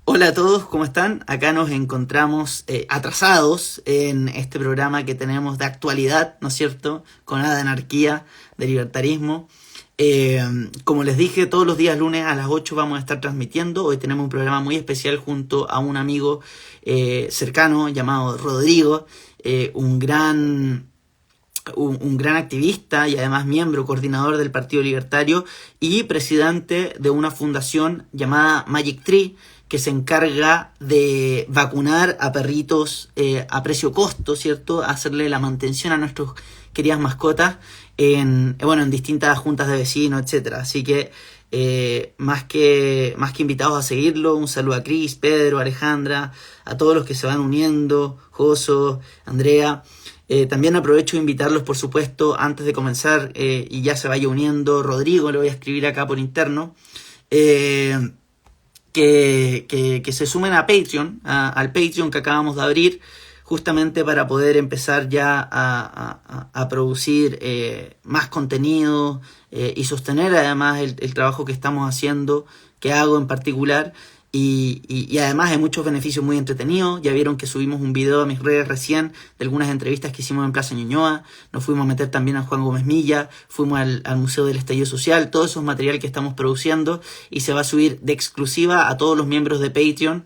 Hola a todos, ¿cómo están? Acá nos encontramos atrasados en este programa que tenemos de actualidad, ¿no es cierto? Con nada de anarquía, de libertarismo. Como les dije, todos los días lunes a las 8 vamos a estar transmitiendo. Hoy tenemos un programa muy especial junto a un amigo cercano llamado Rodrigo, un gran activista y además miembro coordinador del Partido Libertario y presidente de una fundación llamada Magic Tree, que se encarga de vacunar a perritos a precio costo, ¿cierto? Hacerle la mantención a nuestras queridas mascotas en distintas juntas de vecinos, etcétera. Así que más que invitados a seguirlo, un saludo a Cris, Pedro, Alejandra, a todos los que se van uniendo, Joso, Andrea. También aprovecho de invitarlos, por supuesto, antes de comenzar, y ya se vaya uniendo Rodrigo, le voy a escribir acá por interno, que se sumen a Patreon, al Patreon que acabamos de abrir, justamente para poder empezar ya a producir más contenido y sostener además el trabajo que estamos haciendo, que hago en particular. Y además hay muchos beneficios muy entretenidos. Ya vieron que subimos un video a mis redes recién de algunas entrevistas que hicimos en Plaza Ñuñoa. Nos fuimos a meter también a Juan Gómez Milla. Fuimos al Museo del Estallido Social. Todo eso es material que estamos produciendo y se va a subir de exclusiva a todos los miembros de Patreon.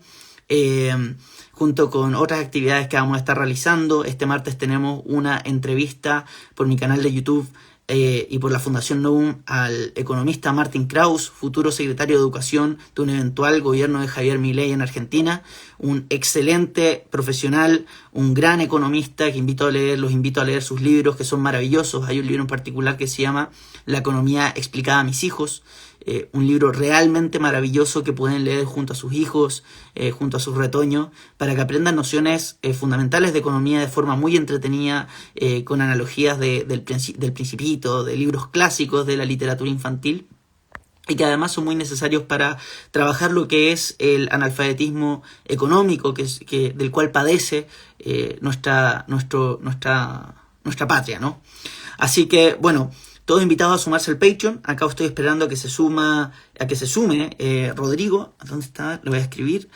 Junto con otras actividades que vamos a estar realizando. Este martes tenemos una entrevista por mi canal de YouTube y por la Fundación Novum al economista Martin Kraus, futuro secretario de Educación de un eventual gobierno de Javier Milei en Argentina, un excelente profesional, un gran economista que los invito a leer sus libros, que son maravillosos. Hay un libro en particular que se llama La economía explicada a mis hijos, un libro realmente maravilloso que pueden leer junto a sus hijos, junto a sus retoños, para que aprendan nociones fundamentales de economía de forma muy entretenida, con analogías del Principito, de libros clásicos de la literatura infantil, y que además son muy necesarios para trabajar lo que es el analfabetismo económico del cual padece nuestra patria, ¿no? Así que, bueno, todos invitados a sumarse al Patreon. Acá estoy esperando a que se sume Rodrigo. ¿Dónde está? Lo voy a escribir.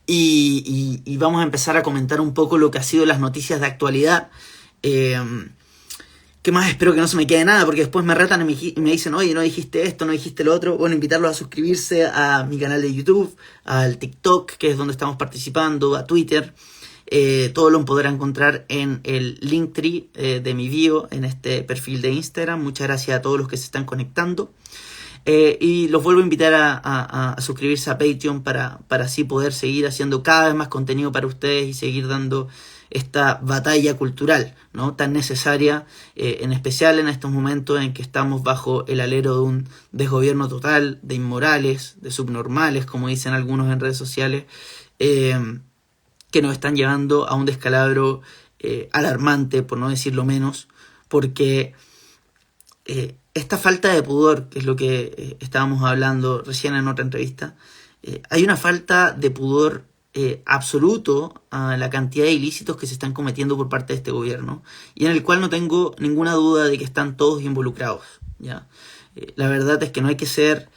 Y vamos a empezar a comentar un poco lo que ha sido las noticias de actualidad. ¿Qué más? Espero que no se me quede nada, porque después me retan y me dicen, oye, no dijiste esto, no dijiste lo otro. Bueno, invitarlos a suscribirse a mi canal de YouTube, al TikTok, que es donde estamos participando, a Twitter. Todo lo podrán encontrar en el Linktree de mi bio, en este perfil de Instagram. Muchas gracias a todos los que se están conectando. Y los vuelvo a invitar a suscribirse a Patreon para así poder seguir haciendo cada vez más contenido para ustedes y seguir dando esta batalla cultural, ¿no? Tan necesaria, en especial en estos momentos en que estamos bajo el alero de un desgobierno total, de inmorales, de subnormales, como dicen algunos en redes sociales, que nos están llevando a un descalabro alarmante, por no decirlo menos, porque esta falta de pudor, que es lo que estábamos hablando recién en otra entrevista, hay una falta de pudor absoluto a la cantidad de ilícitos que se están cometiendo por parte de este gobierno, y en el cual no tengo ninguna duda de que están todos involucrados, ¿ya? La verdad es que no hay que ser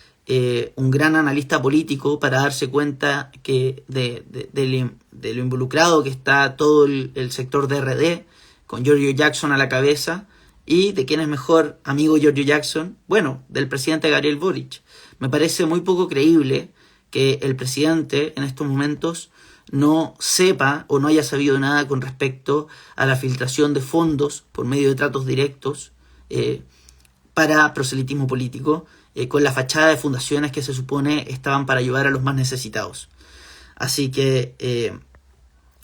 un gran analista político para darse cuenta que de lo involucrado que está todo el sector de RD, con Giorgio Jackson a la cabeza, y de quién es mejor amigo Giorgio Jackson, bueno, del presidente Gabriel Boric. Me parece muy poco creíble que el presidente en estos momentos no sepa o no haya sabido nada con respecto a la filtración de fondos por medio de tratos directos para proselitismo político, con la fachada de fundaciones que se supone estaban para ayudar a los más necesitados. Así que,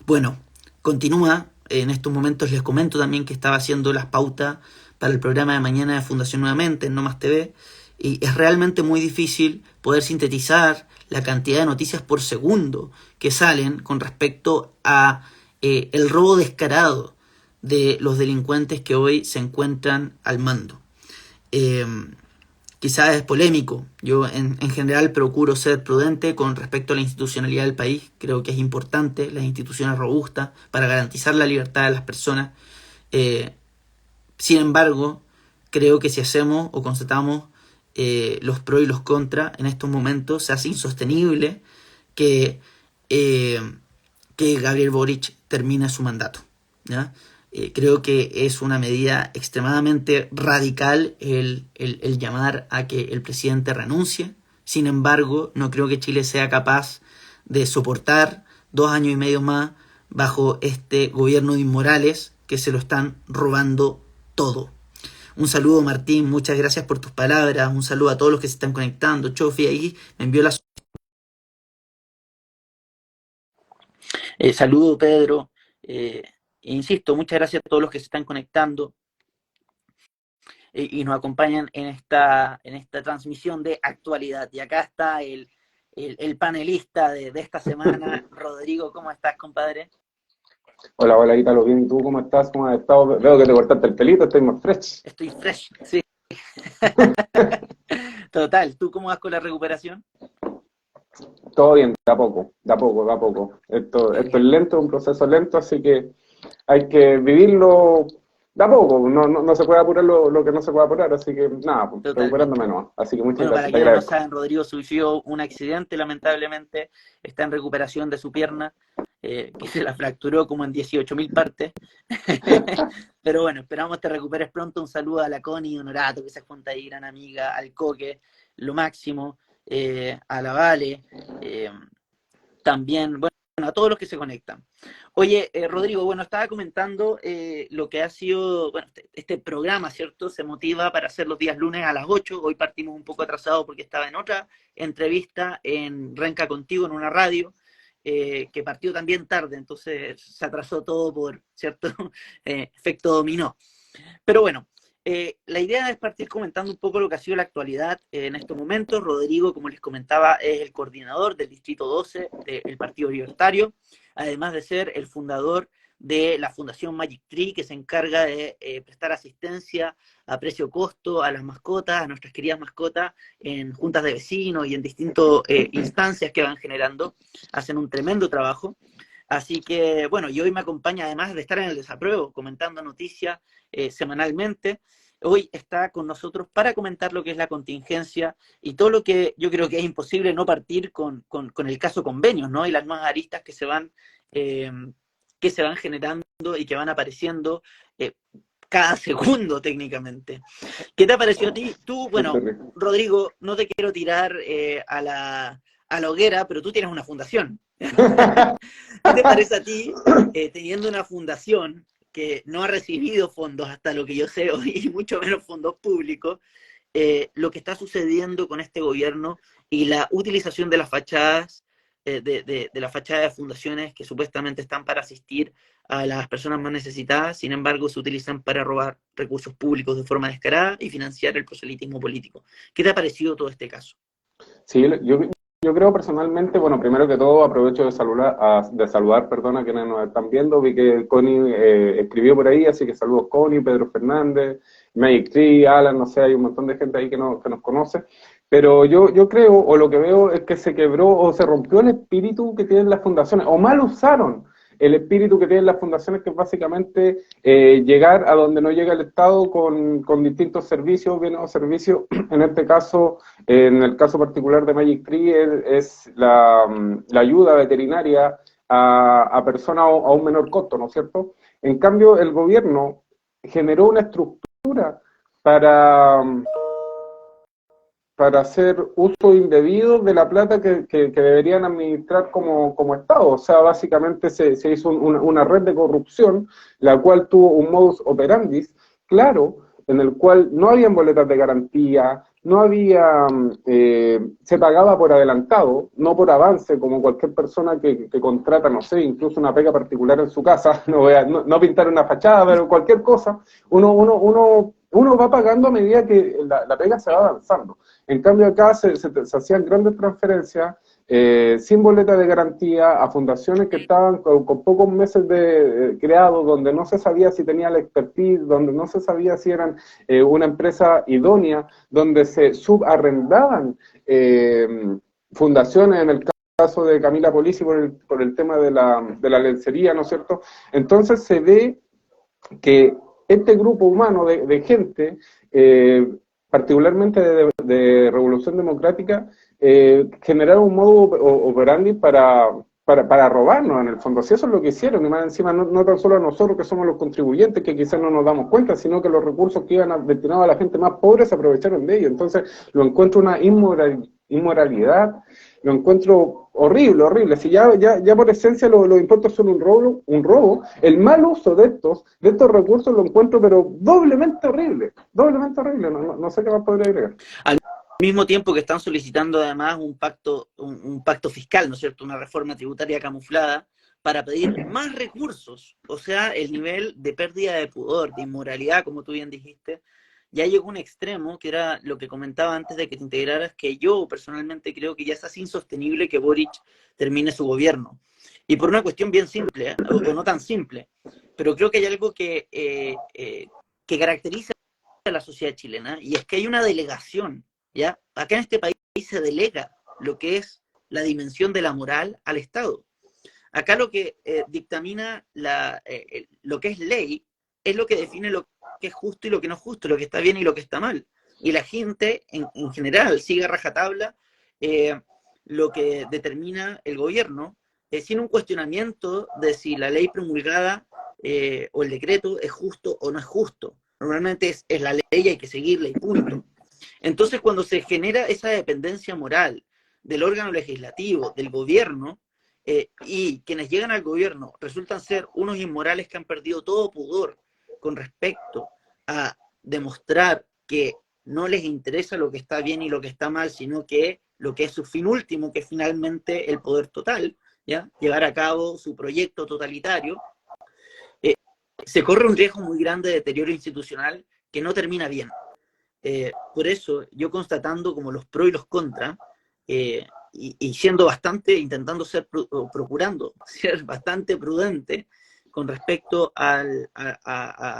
bueno, continúa. En estos momentos les comento también que estaba haciendo las pautas para el programa de mañana de Fundación Nuevamente en No Más TV, y es realmente muy difícil poder sintetizar la cantidad de noticias por segundo que salen con respecto a el robo descarado de los delincuentes que hoy se encuentran al mando. Quizás es polémico. Yo en general procuro ser prudente con respecto a la institucionalidad del país. Creo que es importante las instituciones robustas para garantizar la libertad de las personas. Sin embargo, creo que si hacemos o constatamos los pros y los contras en estos momentos, se hace insostenible que, eh, que Gabriel Boric termine su mandato, ¿ya? Creo que es una medida extremadamente radical el llamar a que el presidente renuncie. Sin embargo, no creo que Chile sea capaz de soportar 2 años y medio más bajo este gobierno de inmorales que se lo están robando todo. Un saludo, Martín, muchas gracias por tus palabras. Un saludo a todos los que se están conectando. Chofi ahí me envió la... saludo, Pedro. Insisto, muchas gracias a todos los que se están conectando y nos acompañan en esta transmisión de actualidad. Y acá está el panelista de esta semana, Rodrigo. ¿Cómo estás, compadre? Hola, hola, Ítalo, bien, ¿y tú cómo estás? ¿Cómo has estado? Veo que te cortaste el pelito, estoy más fresh. Estoy fresh, sí. Total, ¿tú cómo vas con la recuperación? Todo bien, da poco, da poco, da poco. Esto es lento, un proceso lento, así que hay que vivirlo da poco. No se puede apurar lo que no se puede apurar, así que nada, pues, Totalmente. recuperándome nomás. Así que muchas Bueno, para gracias, te quienes no agradezco. saben, Rodrigo sufrió un accidente, lamentablemente, está en recuperación de su pierna, que se la fracturó como en 18.000 partes. Pero bueno, esperamos te recuperes pronto. Un saludo a la Connie Honorato, que se junta ahí, gran amiga, al Coque, lo máximo, a la Vale, también, bueno, a todos los que se conectan. Oye, Rodrigo, bueno, estaba comentando lo que ha sido, bueno, este programa, ¿cierto? Se motiva para hacer los días lunes a las 8. Hoy partimos un poco atrasados porque estaba en otra entrevista en Renca Contigo, en una radio, que partió también tarde, entonces se atrasó todo por, ¿cierto? Efecto dominó. Pero bueno, la idea es partir comentando un poco lo que ha sido la actualidad en estos momentos. Rodrigo, como les comentaba, es el coordinador del Distrito 12 del Partido Libertario, además de ser el fundador de la Fundación Magic Tree, que se encarga de prestar asistencia a precio-costo a las mascotas, a nuestras queridas mascotas, en juntas de vecinos y en distintas instancias que van generando. Hacen un tremendo trabajo. Así que, bueno, y hoy me acompaña, además de estar en el desapruebo, comentando noticias semanalmente, hoy está con nosotros para comentar lo que es la contingencia y todo lo que yo creo que es imposible no partir con el caso convenios, ¿no? Y las nuevas aristas eh, que se van generando y que van apareciendo cada segundo técnicamente. ¿Qué te pareció a ti? Tú, bueno, Rodrigo, no te quiero tirar a la hoguera, pero tú tienes una fundación. ¿Qué te parece a ti, teniendo una fundación que no ha recibido fondos hasta lo que yo sé hoy, y mucho menos fondos públicos, lo que está sucediendo con este gobierno y la utilización de las fachadas, de la fachada de fundaciones que supuestamente están para asistir a las personas más necesitadas, sin embargo se utilizan para robar recursos públicos de forma descarada y financiar el proselitismo político? ¿Qué te ha parecido todo este caso? Sí, yo creo personalmente, bueno, primero que todo aprovecho de saludar, perdón, a quienes nos están viendo. Vi que Connie escribió por ahí, así que saludos Connie, Pedro Fernández, Magic Tree, Alan, no sé, hay un montón de gente ahí que nos conoce. Pero yo creo, o lo que veo es que se quebró o se rompió el espíritu que tienen las fundaciones, o mal usaron el espíritu que tienen las fundaciones, que es básicamente llegar a donde no llega el Estado con distintos servicios, bienes o servicios. En este caso, en el caso particular de Magic Tree, es la ayuda veterinaria a personas a un menor costo, ¿no es cierto? En cambio, el gobierno generó una estructura para, para hacer uso indebido de la plata que deberían administrar como Estado. O sea, básicamente se hizo una red de corrupción, la cual tuvo un modus operandi claro, en el cual no habían boletas de garantía, no había, se pagaba por adelantado, no por avance, como cualquier persona que contrata, no sé, incluso una pega particular en su casa, no pintar una fachada, pero cualquier cosa, uno va pagando a medida que la pega se va avanzando. En cambio acá se hacían grandes transferencias sin boleta de garantía a fundaciones que estaban con pocos meses de creados, donde no se sabía si tenía la expertise, donde no se sabía si eran una empresa idónea, donde se subarrendaban fundaciones, en el caso de Camila Polisi por el tema de la lencería, ¿no es cierto? Entonces se ve que este grupo humano de gente particularmente de Revolución Democrática, generar un modo operandi para robarnos en el fondo. Si eso es lo que hicieron, y más encima no tan solo a nosotros que somos los contribuyentes, que quizás no nos damos cuenta, sino que los recursos que iban destinados a la gente más pobre se aprovecharon de ellos. Entonces lo encuentro una inmoralidad, lo encuentro horrible, horrible. Si ya por esencia los impuestos son un robo, el mal uso de estos recursos lo encuentro pero doblemente horrible, no sé qué más podría agregar. Al mismo tiempo que están solicitando además un pacto fiscal, ¿no es cierto?, una reforma tributaria camuflada para pedir más recursos. O sea, el nivel de pérdida de pudor, de inmoralidad, como tú bien dijiste, ya llegó a un extremo, que era lo que comentaba antes de que te integraras, que yo personalmente creo que ya es así insostenible que Boric termine su gobierno. Y por una cuestión bien simple, o no tan simple, pero creo que hay algo que caracteriza a la sociedad chilena, y es que hay una delegación, ¿ya? Acá en este país se delega lo que es la dimensión de la moral al Estado. Acá lo que dictamina lo que es ley es lo que define lo que es justo y lo que no es justo, lo que está bien y lo que está mal. Y la gente, en general, sigue a rajatabla lo que determina el gobierno, sin un cuestionamiento de si la ley promulgada o el decreto es justo o no es justo. Normalmente es la ley y hay que seguirla y punto. Entonces, cuando se genera esa dependencia moral del órgano legislativo, del gobierno, y quienes llegan al gobierno resultan ser unos inmorales que han perdido todo pudor con respecto a demostrar que no les interesa lo que está bien y lo que está mal, sino que lo que es su fin último, que es finalmente el poder total, ¿ya? Llevar a cabo su proyecto totalitario, se corre un riesgo muy grande de deterioro institucional que no termina bien. Por eso, yo constatando como los pros y los contras, y siendo bastante, intentando procurando ser bastante prudente con respecto a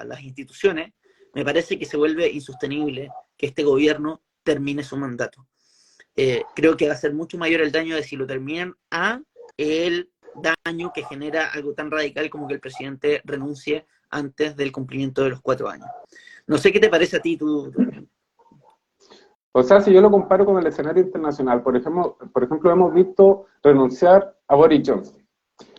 las instituciones, me parece que se vuelve insostenible que este gobierno termine su mandato. Creo que va a ser mucho mayor el daño de si lo terminan a el daño que genera algo tan radical como que el presidente renuncie antes del cumplimiento de los 4 años. No sé qué te parece a ti, tú. O sea, si yo lo comparo con el escenario internacional, por ejemplo, hemos visto renunciar a Boris Johnson.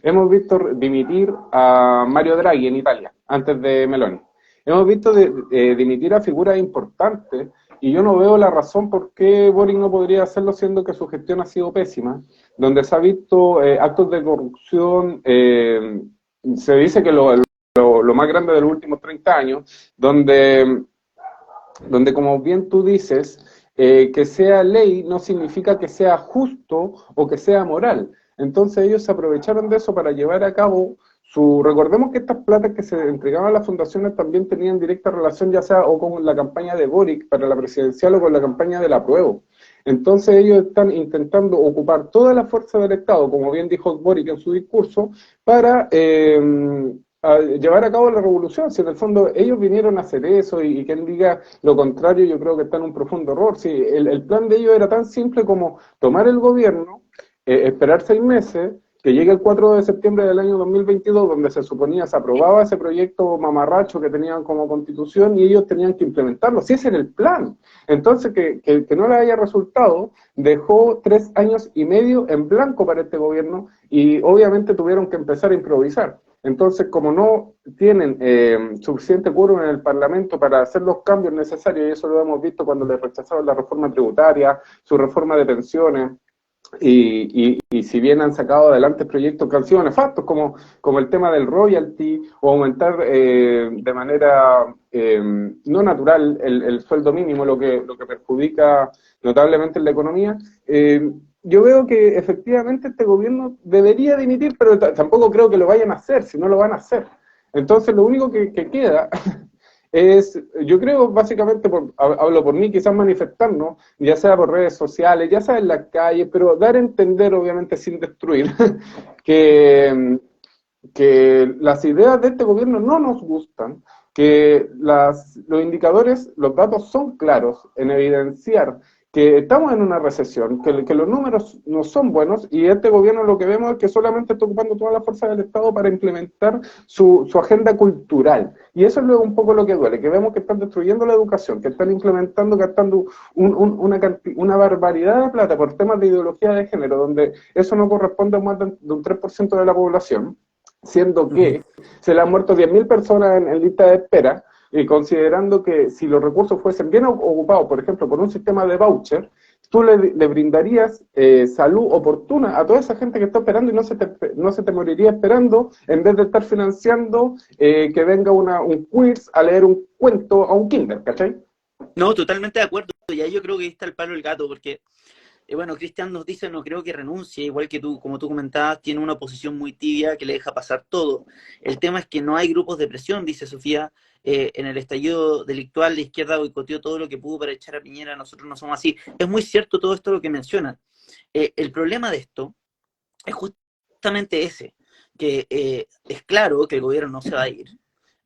Hemos visto dimitir a Mario Draghi en Italia, antes de Meloni. Hemos visto dimitir a figuras importantes, y yo no veo la razón por qué Boris no podría hacerlo, siendo que su gestión ha sido pésima, donde se ha visto actos de corrupción, se dice que lo más grande de los últimos 30 años, donde como bien tú dices, que sea ley no significa que sea justo o que sea moral. Entonces ellos se aprovecharon de eso para llevar a cabo recordemos que estas platas que se entregaban a las fundaciones también tenían directa relación, ya sea o con la campaña de Boric para la presidencial o con la campaña del apruebo. Entonces ellos están intentando ocupar toda la fuerza del Estado, como bien dijo Boric en su discurso, para a llevar a cabo la revolución. Si en el fondo ellos vinieron a hacer eso, y quien diga lo contrario, yo creo que está en un profundo error. Si el plan de ellos era tan simple como tomar el gobierno, esperar 6 meses, que llegue el 4 de septiembre del año 2022, donde se suponía se aprobaba ese proyecto mamarracho que tenían como constitución, y ellos tenían que implementarlo. Si ese era el plan. Entonces, que no le haya resultado, dejó 3 años y medio en blanco para este gobierno, y obviamente tuvieron que empezar a improvisar. Entonces, como no tienen suficiente quórum en el Parlamento para hacer los cambios necesarios, y eso lo hemos visto cuando les rechazaron la reforma tributaria, su reforma de pensiones, y si bien han sacado adelante proyectos que han sido nefastos, como el tema del royalty, o aumentar de manera no natural el sueldo mínimo, lo que perjudica notablemente la economía, yo veo que efectivamente este gobierno debería dimitir, pero tampoco creo que lo vayan a hacer, si no lo van a hacer. Entonces lo único que queda yo creo básicamente, hablo por mí, quizás manifestarnos, ya sea por redes sociales, ya sea en las calles, pero dar a entender, obviamente sin destruir, que las ideas de este gobierno no nos gustan, que los indicadores, los datos son claros en evidenciar que estamos en una recesión, que los números no son buenos y este gobierno lo que vemos es que solamente está ocupando todas las fuerzas del Estado para implementar su agenda cultural. Y eso es luego un poco lo que duele, que vemos que están destruyendo la educación, que están implementando, gastando una barbaridad de plata por temas de ideología de género, donde eso no corresponde a más de un 3% de la población, siendo que se le han muerto 10.000 personas en lista de espera, y considerando que si los recursos fuesen bien ocupados, por ejemplo, por un sistema de voucher, tú le brindarías salud oportuna a toda esa gente que está esperando y no se te moriría esperando en vez de estar financiando que venga un quiz a leer un cuento a un kinder, ¿cachai? No, totalmente de acuerdo. Y ahí yo creo que ahí está el palo del gato, porque bueno, Cristian nos dice, no creo que renuncie, igual que tú, como tú comentabas, tiene una posición muy tibia que le deja pasar todo. El tema es que no hay grupos de presión, dice Sofía, en el estallido delictual la izquierda boicoteó todo lo que pudo para echar a Piñera, nosotros no somos así. Es muy cierto todo esto lo que mencionan. El problema de esto es justamente ese, que es claro que el gobierno no se va a ir.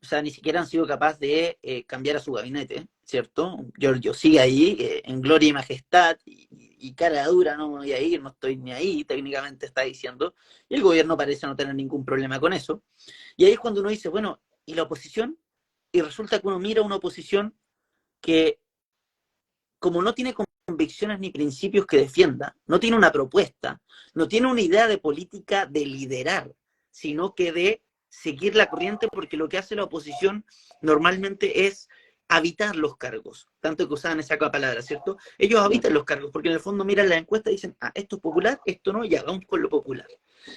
O sea, ni siquiera han sido capaces de cambiar a su gabinete, ¿cierto? Giorgio sigue ahí, en gloria y majestad, y cara dura, no me voy a ir, no estoy ni ahí, técnicamente está diciendo, y el gobierno parece no tener ningún problema con eso. Y ahí es cuando uno dice, bueno, ¿y la oposición? Y resulta que uno mira una oposición que, como no tiene convicciones ni principios que defienda, no tiene una propuesta, no tiene una idea de política de liderar, sino que de seguir la corriente, porque lo que hace la oposición normalmente es habitar los cargos, tanto que usaban esa palabra, ¿cierto? Ellos habitan los cargos, porque en el fondo miran la encuesta y dicen, ah, esto es popular, esto no, y hagamos con lo popular.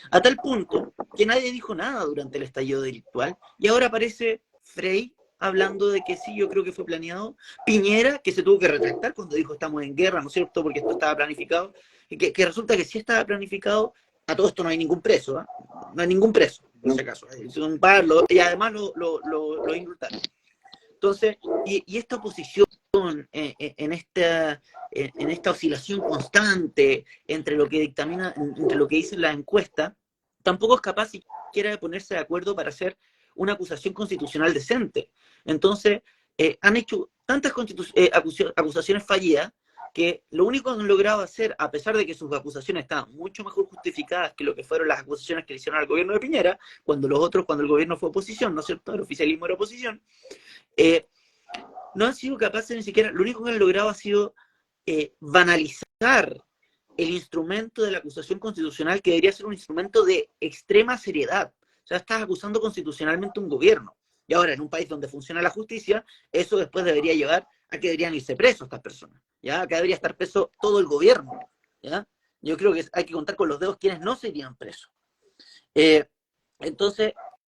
A tal punto que nadie dijo nada durante el estallido delictual, y ahora aparece Frey hablando de que sí, yo creo que fue planeado, Piñera, que se tuvo que retractar cuando dijo estamos en guerra, ¿no es cierto?, porque esto estaba planificado, que resulta que sí estaba planificado. A todo esto no hay ningún preso, ¿eh? No hay ningún preso, por si acaso. Son un par, y además lo indultaron. Entonces, y esta oposición en esta oscilación constante entre lo que dictamina, entre lo que dice la encuesta, tampoco es capaz siquiera de ponerse de acuerdo para hacer una acusación constitucional decente. Entonces, han hecho tantas acusaciones fallidas que lo único que han logrado hacer, a pesar de que sus acusaciones estaban mucho mejor justificadas que lo que fueron las acusaciones que le hicieron al gobierno de Piñera, cuando el gobierno fue oposición, ¿no es cierto?, el oficialismo era oposición, no han sido capaces ni siquiera, lo único que han logrado ha sido banalizar el instrumento de la acusación constitucional, que debería ser un instrumento de extrema seriedad. O sea, estás acusando constitucionalmente a un gobierno. Y ahora, en un país donde funciona la justicia, eso después debería llevar a que deberían irse presos estas personas. ¿Ya? Acá debería estar preso todo el gobierno. ¿Ya? Yo creo que hay que contar con los dedos quienes no serían presos. Entonces,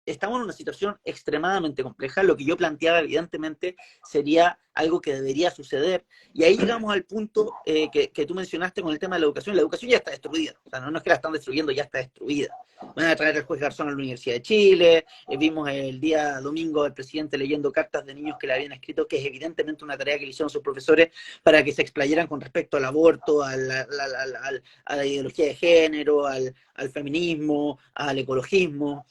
estamos en una situación extremadamente compleja. Lo que yo planteaba, evidentemente, sería algo que debería suceder. Y ahí llegamos al punto que tú mencionaste con el tema de la educación. La educación ya está destruida. O sea, no es que la están destruyendo, ya está destruida. Van a traer al juez Garzón a la Universidad de Chile. Vimos el día domingo al presidente leyendo cartas de niños que le habían escrito, que es evidentemente una tarea que le hicieron sus profesores para que se explayaran con respecto al aborto, a la ideología de género, al feminismo, al ecologismo.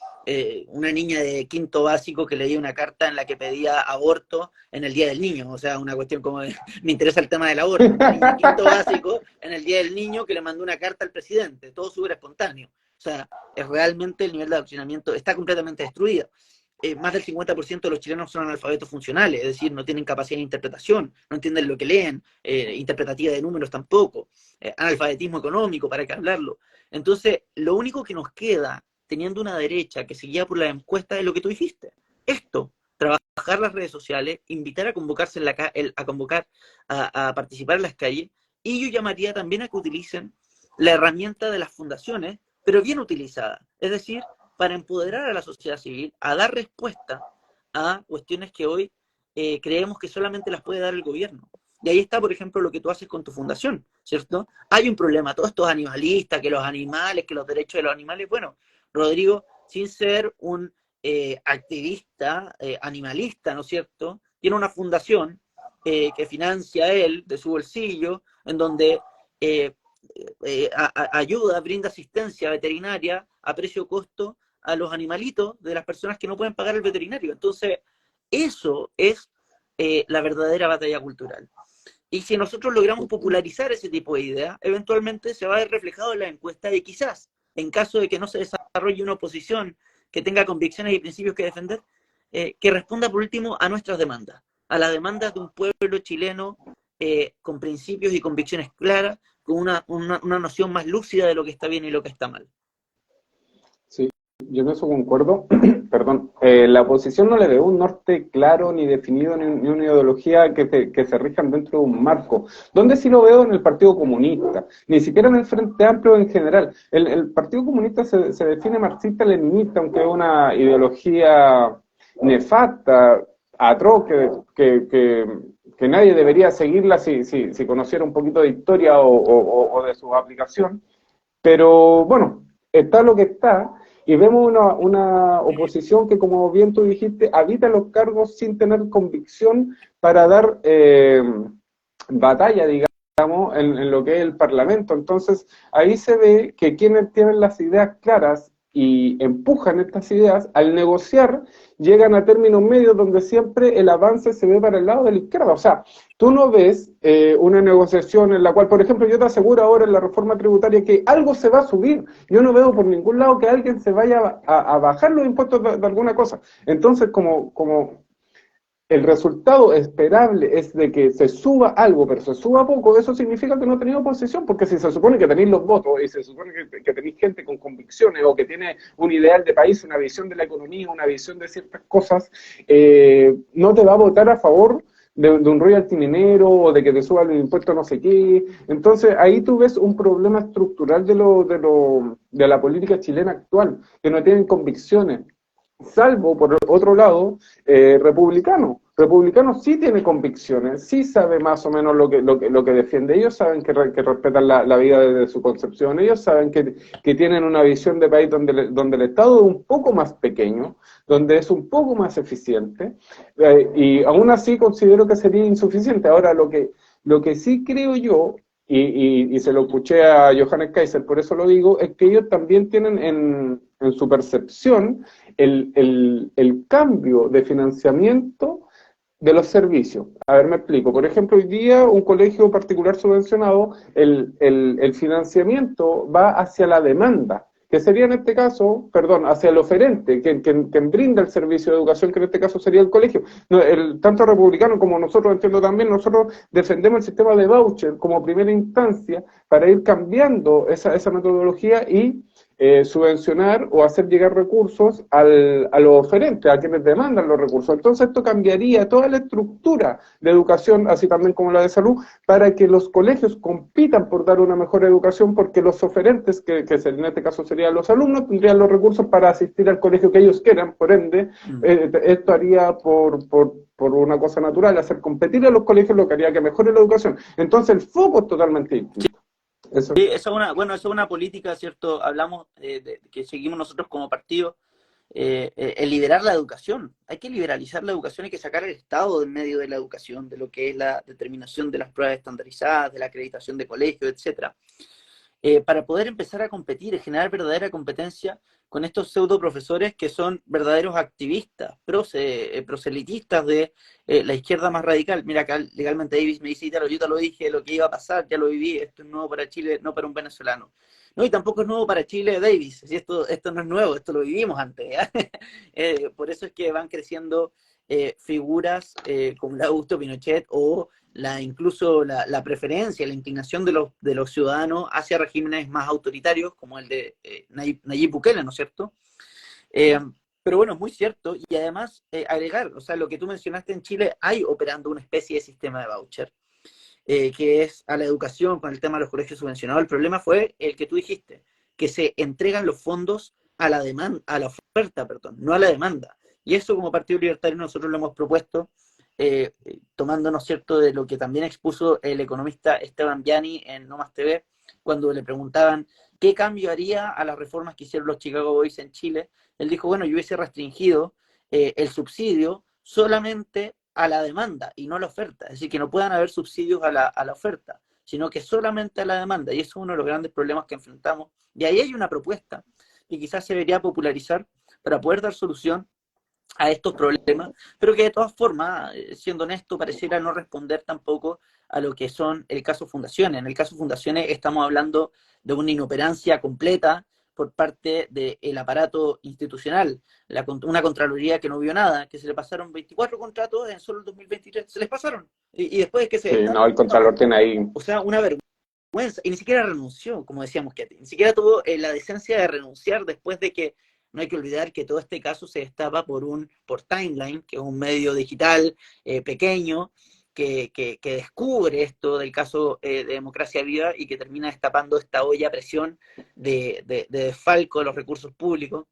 Una niña de quinto básico que leía una carta en la que pedía aborto en el Día del Niño, o sea, una cuestión como me interesa el tema del aborto, una niña de quinto básico en el Día del Niño que le mandó una carta al presidente, todo súper espontáneo. O sea, realmente el nivel de adoctrinamiento está completamente destruido. Más del 50% de los chilenos son analfabetos funcionales, es decir, no tienen capacidad de interpretación, no entienden lo que leen, interpretativa de números tampoco, analfabetismo económico, para qué hablarlo. Entonces, lo único que nos queda, teniendo una derecha que se guía por la encuesta, es lo que tú dijiste. Esto, trabajar las redes sociales, invitar a convocarse a participar en las calles, y yo llamaría también a que utilicen la herramienta de las fundaciones, pero bien utilizada. Es decir, para empoderar a la sociedad civil, a dar respuesta a cuestiones que hoy creemos que solamente las puede dar el gobierno. Y ahí está, por ejemplo, lo que tú haces con tu fundación, ¿cierto? Hay un problema, todos estos animalistas, que los animales, que los derechos de los animales, bueno, Rodrigo, sin ser un activista animalista, ¿no es cierto?, tiene una fundación que financia él de su bolsillo, en donde ayuda, brinda asistencia veterinaria a precio-costo a los animalitos de las personas que no pueden pagar el veterinario. Entonces, eso es la verdadera batalla cultural. Y si nosotros logramos popularizar ese tipo de ideas, eventualmente se va a ver reflejado en la encuesta y quizás, en caso de que no se desarrolle una oposición que tenga convicciones y principios que defender, que responda por último a nuestras demandas, a las demandas de un pueblo chileno con principios y convicciones claras, con una noción más lúcida de lo que está bien y lo que está mal. Sí, yo en eso concuerdo. Perdón, la oposición no le ve un norte claro ni definido ni una ideología que se rijan dentro de un marco. ¿Dónde sí lo veo? En el Partido Comunista, ni siquiera en el Frente Amplio en general. El Partido Comunista se define marxista-leninista, aunque es una ideología nefasta, atroz, que nadie debería seguirla si conociera un poquito de historia o de su aplicación. Pero bueno, está lo que está, y vemos una oposición que, como bien tú dijiste, habita los cargos sin tener convicción para dar batalla, digamos, en lo que es el Parlamento. Entonces, ahí se ve que quienes tienen las ideas claras y empujan estas ideas, al negociar, llegan a términos medios donde siempre el avance se ve para el lado de la izquierda. O sea, tú no ves una negociación en la cual, por ejemplo, yo te aseguro ahora en la reforma tributaria que algo se va a subir. Yo no veo por ningún lado que alguien se vaya a bajar los impuestos de alguna cosa. Entonces, como el resultado esperable es de que se suba algo, pero se suba poco, eso significa que no tenéis oposición, porque si se supone que tenéis los votos y se supone que tenéis gente con convicciones o que tiene un ideal de país, una visión de la economía, una visión de ciertas cosas, no te va a votar a favor de un royalty minero o de que te suba el impuesto no sé qué. Entonces ahí tú ves un problema estructural de la política chilena actual, que no tienen convicciones. Salvo, por otro lado, republicano. Republicano sí tiene convicciones, sí sabe más o menos lo que defiende. Ellos saben que respetan la vida desde su concepción. Ellos saben que tienen una visión de país donde el Estado es un poco más pequeño, donde es un poco más eficiente. Y aún así considero que sería insuficiente. Ahora, lo que sí creo yo, y se lo escuché a Johannes Kaiser, por eso lo digo, es que ellos también tienen en su percepción el cambio de financiamiento de los servicios. A ver, me explico. Por ejemplo, hoy día un colegio particular subvencionado, el financiamiento va hacia la demanda, que sería en este caso, perdón, hacia el oferente, quien brinda el servicio de educación, que en este caso sería el colegio. No, tanto republicano como nosotros, entiendo también, nosotros defendemos el sistema de voucher como primera instancia para ir cambiando esa metodología y subvencionar o hacer llegar recursos a los oferentes, a quienes demandan los recursos. Entonces esto cambiaría toda la estructura de educación, así también como la de salud, para que los colegios compitan por dar una mejor educación, porque los oferentes, que en este caso serían los alumnos, tendrían los recursos para asistir al colegio que ellos quieran. Por ende, esto haría por una cosa natural, hacer competir a los colegios, lo que haría que mejore la educación. Entonces el foco es totalmente distinto. Eso. Sí, eso es una política, ¿cierto? Hablamos que seguimos nosotros como partido, el liderar la educación. Hay que liberalizar la educación, hay que sacar al Estado del medio de la educación, de lo que es la determinación de las pruebas estandarizadas, de la acreditación de colegios, etcétera. Para poder empezar a competir y generar verdadera competencia con estos pseudo profesores que son verdaderos activistas, proselitistas de la izquierda más radical. Mira, acá legalmente Davis me dice, yo te lo dije, lo que iba a pasar, ya lo viví, esto es nuevo para Chile, no para un venezolano. No, y tampoco es nuevo para Chile, Davis, si esto no es nuevo, esto lo vivimos antes. Por eso es que van creciendo figuras como la Augusto Pinochet o incluso la preferencia, la inclinación de los ciudadanos hacia regímenes más autoritarios, como el de Nayib Bukele, ¿no es cierto? Pero bueno, es muy cierto, y además agregar, o sea, lo que tú mencionaste en Chile, hay operando una especie de sistema de voucher, que es a la educación con el tema de los colegios subvencionados. El problema fue el que tú dijiste, que se entregan los fondos a la demanda, a la oferta, perdón, no a la demanda. Y eso como Partido Libertario nosotros lo hemos propuesto, tomándonos cierto de lo que también expuso el economista Esteban Viani en No Más TV, cuando le preguntaban qué cambio haría a las reformas que hicieron los Chicago Boys en Chile. Él dijo, bueno, yo hubiese restringido el subsidio solamente a la demanda y no a la oferta, es decir, que no puedan haber subsidios a la oferta, sino que solamente a la demanda, y eso es uno de los grandes problemas que enfrentamos, y ahí hay una propuesta que quizás se debería popularizar para poder dar solución a estos problemas, pero que de todas formas, siendo honesto, pareciera no responder tampoco a lo que son el caso Fundaciones. En el caso Fundaciones estamos hablando de una inoperancia completa por parte del aparato institucional, una Contraloría que no vio nada, que se le pasaron 24 contratos en solo el 2023, se les pasaron, y después es que se Sí, no, el Contralor tiene ahí. o sea, una vergüenza, y ni siquiera renunció, como decíamos que ni siquiera tuvo la decencia de renunciar después de que no hay que olvidar que todo este caso se destapa por Timeline, que es un medio digital pequeño, que descubre esto del caso de Democracia Viva y que termina destapando esta olla a presión de desfalco de los recursos públicos,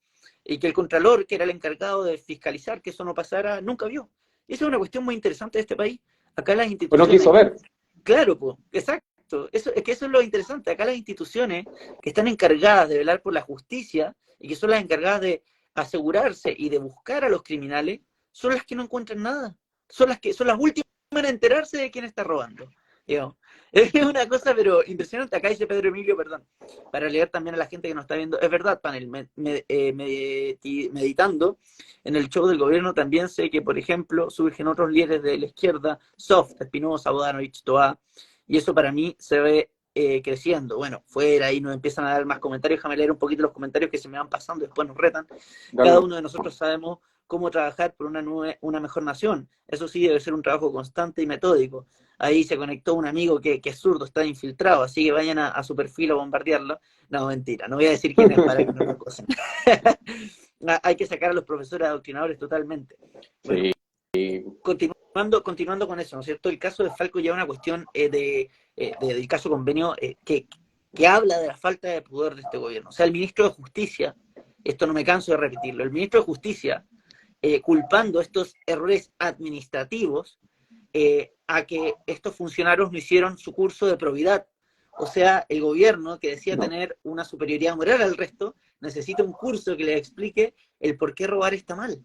y que el Contralor, que era el encargado de fiscalizar que eso no pasara, nunca vio. Y esa es una cuestión muy interesante de este país. Acá las Pues no quiso instituciones, ver. claro, pues, exacto. Es que eso es lo interesante. Acá las instituciones que están encargadas de velar por la justicia y que son las encargadas de asegurarse y de buscar a los criminales, son las que no encuentran nada. Son las últimas en enterarse de quién está robando. Digamos. Es una cosa, pero impresionante. Acá dice Pedro Emilio, perdón, para leer también a la gente que nos está viendo. Es verdad, panel, meditando en el show del gobierno también sé que, por ejemplo, surgen otros líderes de la izquierda, Soft, Espinosa, Bodanovich, Toá, y eso para mí se ve creciendo. Bueno, fuera y nos empiezan a dar más comentarios. Déjame leer un poquito los comentarios que se me van pasando y después nos retan. Cada Dale. uno de nosotros sabemos cómo trabajar por una mejor nación. Eso sí debe ser un trabajo constante y metódico. Ahí se conectó un amigo que es zurdo, está infiltrado, así que vayan a su perfil a bombardearlo. No, mentira, no voy a decir quién es para que no lo acosen. Hay que sacar a los profesores adoctrinadores totalmente. Bueno, Sí. continuando con eso, ¿no es cierto? El caso de Falco ya es una cuestión del caso convenio que habla de la falta de poder de este gobierno. O sea, el ministro de Justicia, esto no me canso de repetirlo, el ministro de Justicia culpando estos errores administrativos a que estos funcionarios no hicieron su curso de probidad. O sea, el gobierno, que decía No. tener una superioridad moral al resto, necesita un curso que le explique el por qué robar está mal.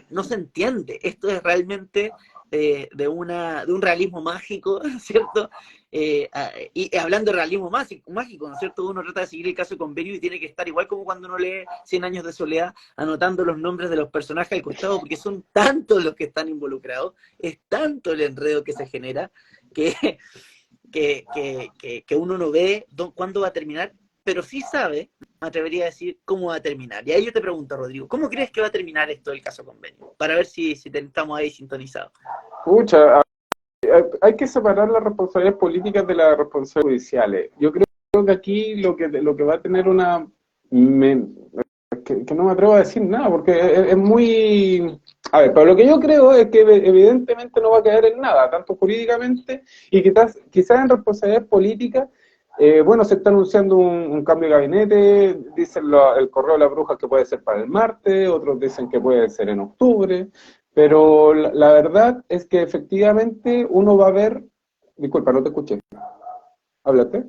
No se entiende. Esto es realmente de un realismo mágico, ¿cierto? Y hablando de realismo mágico, ¿no es cierto? Uno trata de seguir el caso de convenio y tiene que estar igual como cuando uno lee Cien años de soledad, anotando los nombres de los personajes al costado, porque son tantos los que están involucrados, es tanto el enredo que se genera, que, que uno no ve cuándo va a terminar, pero sí sabe, me atrevería a decir, cómo va a terminar. Y ahí yo te pregunto, Rodrigo, ¿cómo crees que va a terminar esto del caso convenio? Para ver si estamos ahí sintonizados. Pucha, hay que separar las responsabilidades políticas de las responsabilidades judiciales. Yo creo que aquí lo que va a tener que no me atrevo a decir nada, porque es muy... A ver, pero lo que yo creo es que evidentemente no va a caer en nada, tanto jurídicamente y quizás en responsabilidades políticas. Bueno, se está anunciando un cambio de gabinete, dicen el correo de la bruja que puede ser para el martes, otros dicen que puede ser en octubre, pero la verdad es que efectivamente uno va a ver... Disculpa, no te escuché. ¿Háblate?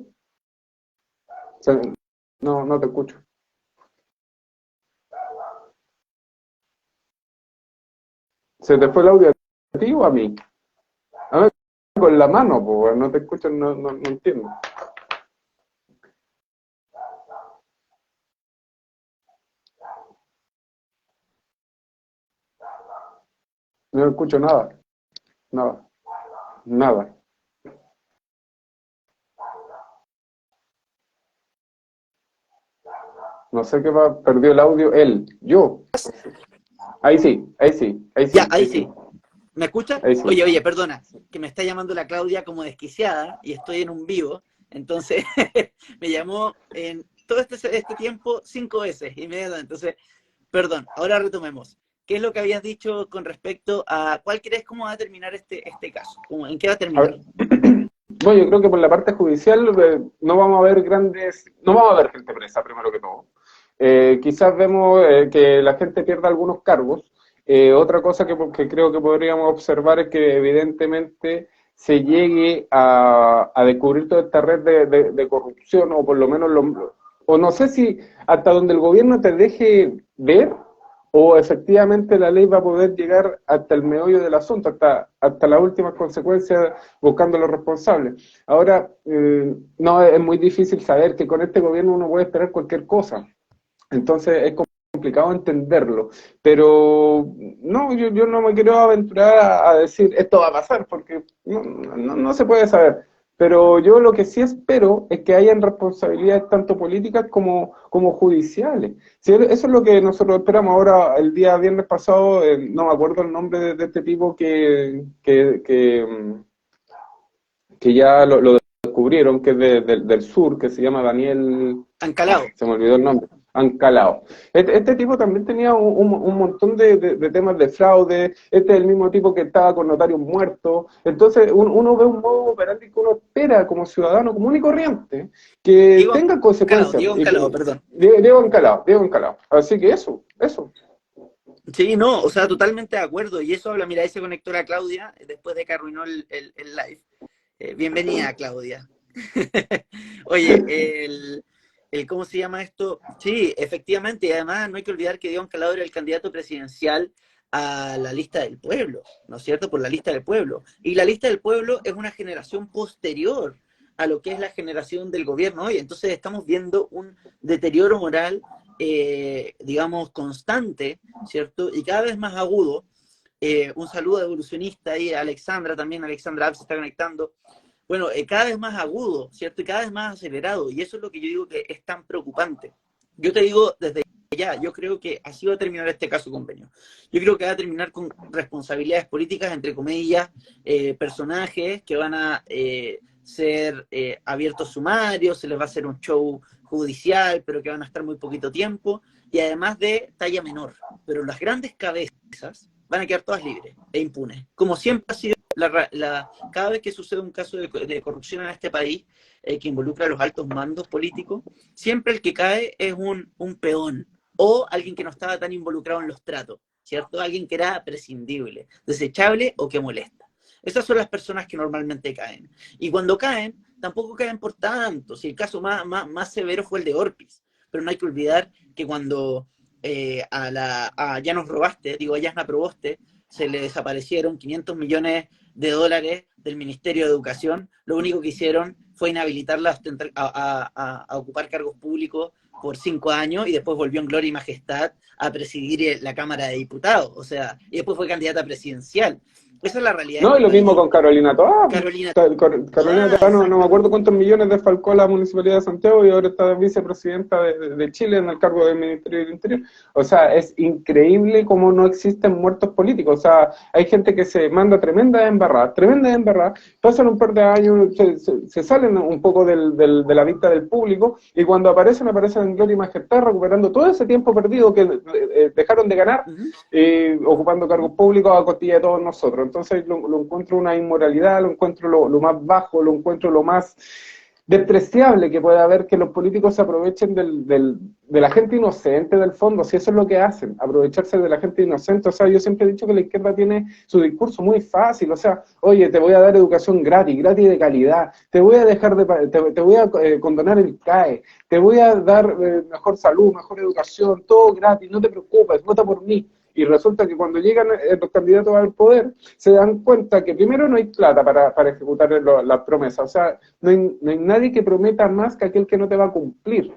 No, no te escucho. ¿Se te fue el audio a ti o a mí? A ver, con la mano, pues, no te escucho, no entiendo. No escucho nada, nada, nada. No sé qué va, perdió el audio él, yo. Ahí sí, ahí sí, ahí Ya, sí, ahí ahí sí, sí. ¿Me escucha? ahí sí. Oye, perdona, que me está llamando la Claudia como desquiciada y estoy en un vivo, entonces me llamó en todo este tiempo 5 veces inmediatamente. Entonces, perdón, ahora retomemos. ¿Qué es lo que habías dicho con respecto a cuál crees cómo va a terminar este caso? ¿En qué va a A terminar? ver, bueno, yo creo que por la parte judicial no vamos a ver no vamos a ver gente presa, primero que todo. Quizás vemos que la gente pierda algunos cargos. Otra cosa que creo que podríamos observar es que evidentemente se llegue a descubrir toda esta red de corrupción, o por lo menos, o no sé si hasta donde el gobierno te deje ver, o efectivamente la ley va a poder llegar hasta el meollo del asunto, hasta las últimas consecuencias, buscando a los responsables. Ahora, no, es muy difícil saber que con este gobierno uno puede esperar cualquier cosa. Entonces es complicado entenderlo, pero no, yo no me quiero aventurar a decir esto va a pasar, porque no se puede saber. Pero yo lo que sí espero es que hayan responsabilidades tanto políticas como judiciales. Sí, eso es lo que nosotros esperamos. Ahora, el día viernes pasado, no me acuerdo el nombre de este tipo que ya lo descubrieron, que es del sur, que se llama Daniel, Ancalao. se me olvidó el nombre, Ancalao. Este tipo también tenía un montón de temas de fraude, este es el mismo tipo que estaba con notarios muertos, entonces uno ve un modo operandi que uno espera como ciudadano común y corriente, que Diego tenga Ancalao, consecuencias. Diego Ancalao, perdón. Diego Ancalao. Así que eso. Sí, no, o sea, totalmente de acuerdo. Y eso habla, mira, ahí se conectó la Claudia después de que arruinó el live. Bienvenida, Claudia. Oye, ¿cómo se llama esto? Sí, efectivamente, y además no hay que olvidar que Diego Ancalao era el candidato presidencial a la lista del pueblo, ¿no es cierto? Por la lista del pueblo. Y la lista del pueblo es una generación posterior a lo que es la generación del gobierno hoy. Entonces estamos viendo un deterioro moral, digamos, constante, ¿cierto? Y cada vez más agudo. Un saludo de evolucionista ahí, Alexandra también, Alexandra App se está conectando. Bueno, cada vez más agudo, ¿cierto? Y cada vez más acelerado. Y eso es lo que yo digo que es tan preocupante. Yo te digo desde ya, yo creo que así va a terminar este caso convenio. Yo creo que va a terminar con responsabilidades políticas, entre comillas, personajes que van a ser abiertos sumarios, se les va a hacer un show judicial, pero que van a estar muy poquito tiempo, y además de talla menor. Pero las grandes cabezas van a quedar todas libres e impunes, como siempre ha sido cada vez que sucede un caso de corrupción en este país que involucra a los altos mandos políticos, siempre el que cae es un peón o alguien que no estaba tan involucrado en los tratos, ¿cierto? Alguien que era prescindible, desechable o que molesta. Esas son las personas que normalmente caen. Y cuando caen, tampoco caen por tanto. Si el caso más severo fue el de Orpis. Pero no hay que olvidar que cuando a Llanos Robaste, digo, a Yasna Proboste, se le desaparecieron 500 millones de dólares del Ministerio de Educación, lo único que hicieron fue inhabilitarla a ocupar cargos públicos por 5 años y después volvió en gloria y majestad a presidir la Cámara de Diputados, o sea, y después fue candidata presidencial. Esa es la realidad de No, este y lo mismo país. con Carolina Toá. Carolina Carolina Toá, Toá, no me acuerdo exactamente. cuántos millones desfalcó a la Municipalidad de Santiago y ahora está vicepresidenta de Chile en el cargo del Ministerio del Interior. O sea, es increíble cómo no existen muertos políticos. O sea, hay gente que se manda tremendas embarradas, pasan un par de años, se salen un poco de la vista del público y cuando aparecen en gloria y majestad recuperando todo ese tiempo perdido que dejaron de ganar ocupando cargos públicos a costilla de todos nosotros. Entonces lo encuentro una inmoralidad, lo encuentro lo más bajo, lo encuentro lo más despreciable que puede haber, que los políticos se aprovechen de la gente inocente del fondo, si eso es lo que hacen, aprovecharse de la gente inocente. O sea, yo siempre he dicho que la izquierda tiene su discurso muy fácil, o sea, oye, te voy a dar educación gratis de calidad, te voy a dejar te voy a condonar el CAE, te voy a dar mejor salud, mejor educación, todo gratis, no te preocupes, vota por mí. Y resulta que cuando llegan los candidatos al poder, se dan cuenta que primero no hay plata para ejecutar las promesas. O sea, no hay nadie que prometa más que aquel que no te va a cumplir.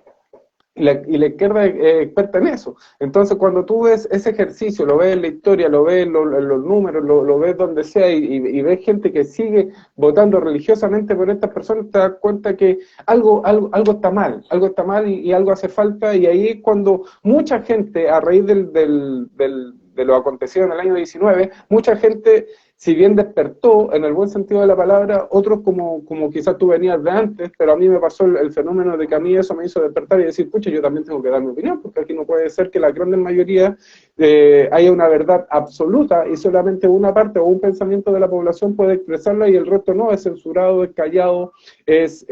Y la izquierda es experta en eso. Entonces, cuando tú ves ese ejercicio, lo ves en la historia, lo ves en los números, lo ves donde sea, y ves gente que sigue votando religiosamente por estas personas, te das cuenta que algo está mal y algo hace falta, y ahí es cuando mucha gente, a raíz de lo acontecido en el año 19, mucha gente, si bien despertó en el buen sentido de la palabra, otros como quizás tú venías de antes, pero a mí me pasó el fenómeno de que a mí eso me hizo despertar y decir, pucha, yo también tengo que dar mi opinión, porque aquí no puede ser que la gran mayoría haya una verdad absoluta y solamente una parte o un pensamiento de la población puede expresarla y el resto no, es censurado, es callado, es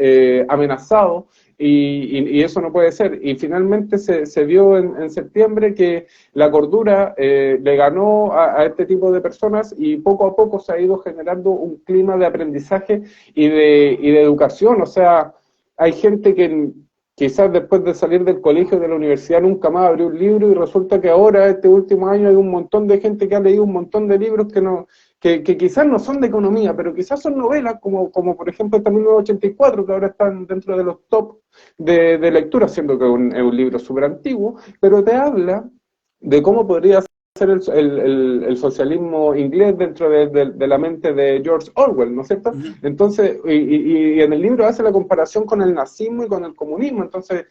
amenazado. Y eso no puede ser. Y finalmente se vio en septiembre que la cordura le ganó a este tipo de personas y poco a poco se ha ido generando un clima de aprendizaje y de educación. O sea, hay gente que quizás después de salir del colegio, de la universidad, nunca más abrió un libro y resulta que ahora, este último año, hay un montón de gente que ha leído un montón de libros que quizás no son de economía, pero quizás son novelas, como por ejemplo esta 1984, que ahora están dentro de los top de lectura, siendo que es un libro súper antiguo, pero te habla de cómo podría ser el socialismo inglés dentro de la mente de George Orwell, ¿no es cierto? Ujú. Entonces, y en el libro hace la comparación con el nazismo y con el comunismo, entonces,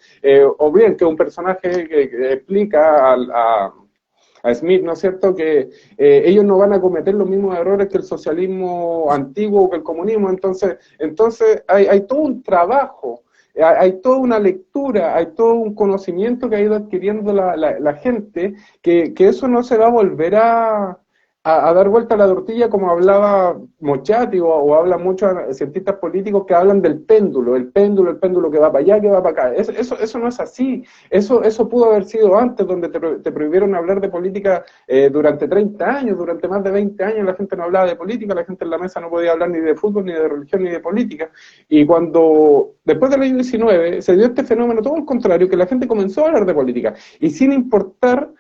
o bien que un personaje que explica a Smith, ¿no es cierto?, que ellos no van a cometer los mismos errores que el socialismo antiguo o que el comunismo, entonces hay todo un trabajo, hay toda una lectura, hay todo un conocimiento que ha ido adquiriendo la gente, que eso no se va a volver a dar vuelta a la tortilla como hablaba Mochati o hablan muchos cientistas políticos que hablan del péndulo, el péndulo que va para allá, que va para acá. Eso no es así. Eso pudo haber sido antes, donde te prohibieron hablar de política durante 30 años, durante más de 20 años la gente no hablaba de política, la gente en la mesa no podía hablar ni de fútbol, ni de religión, ni de política. Y cuando, después del año 19, se dio este fenómeno, todo el contrario, que la gente comenzó a hablar de política. Y sin importar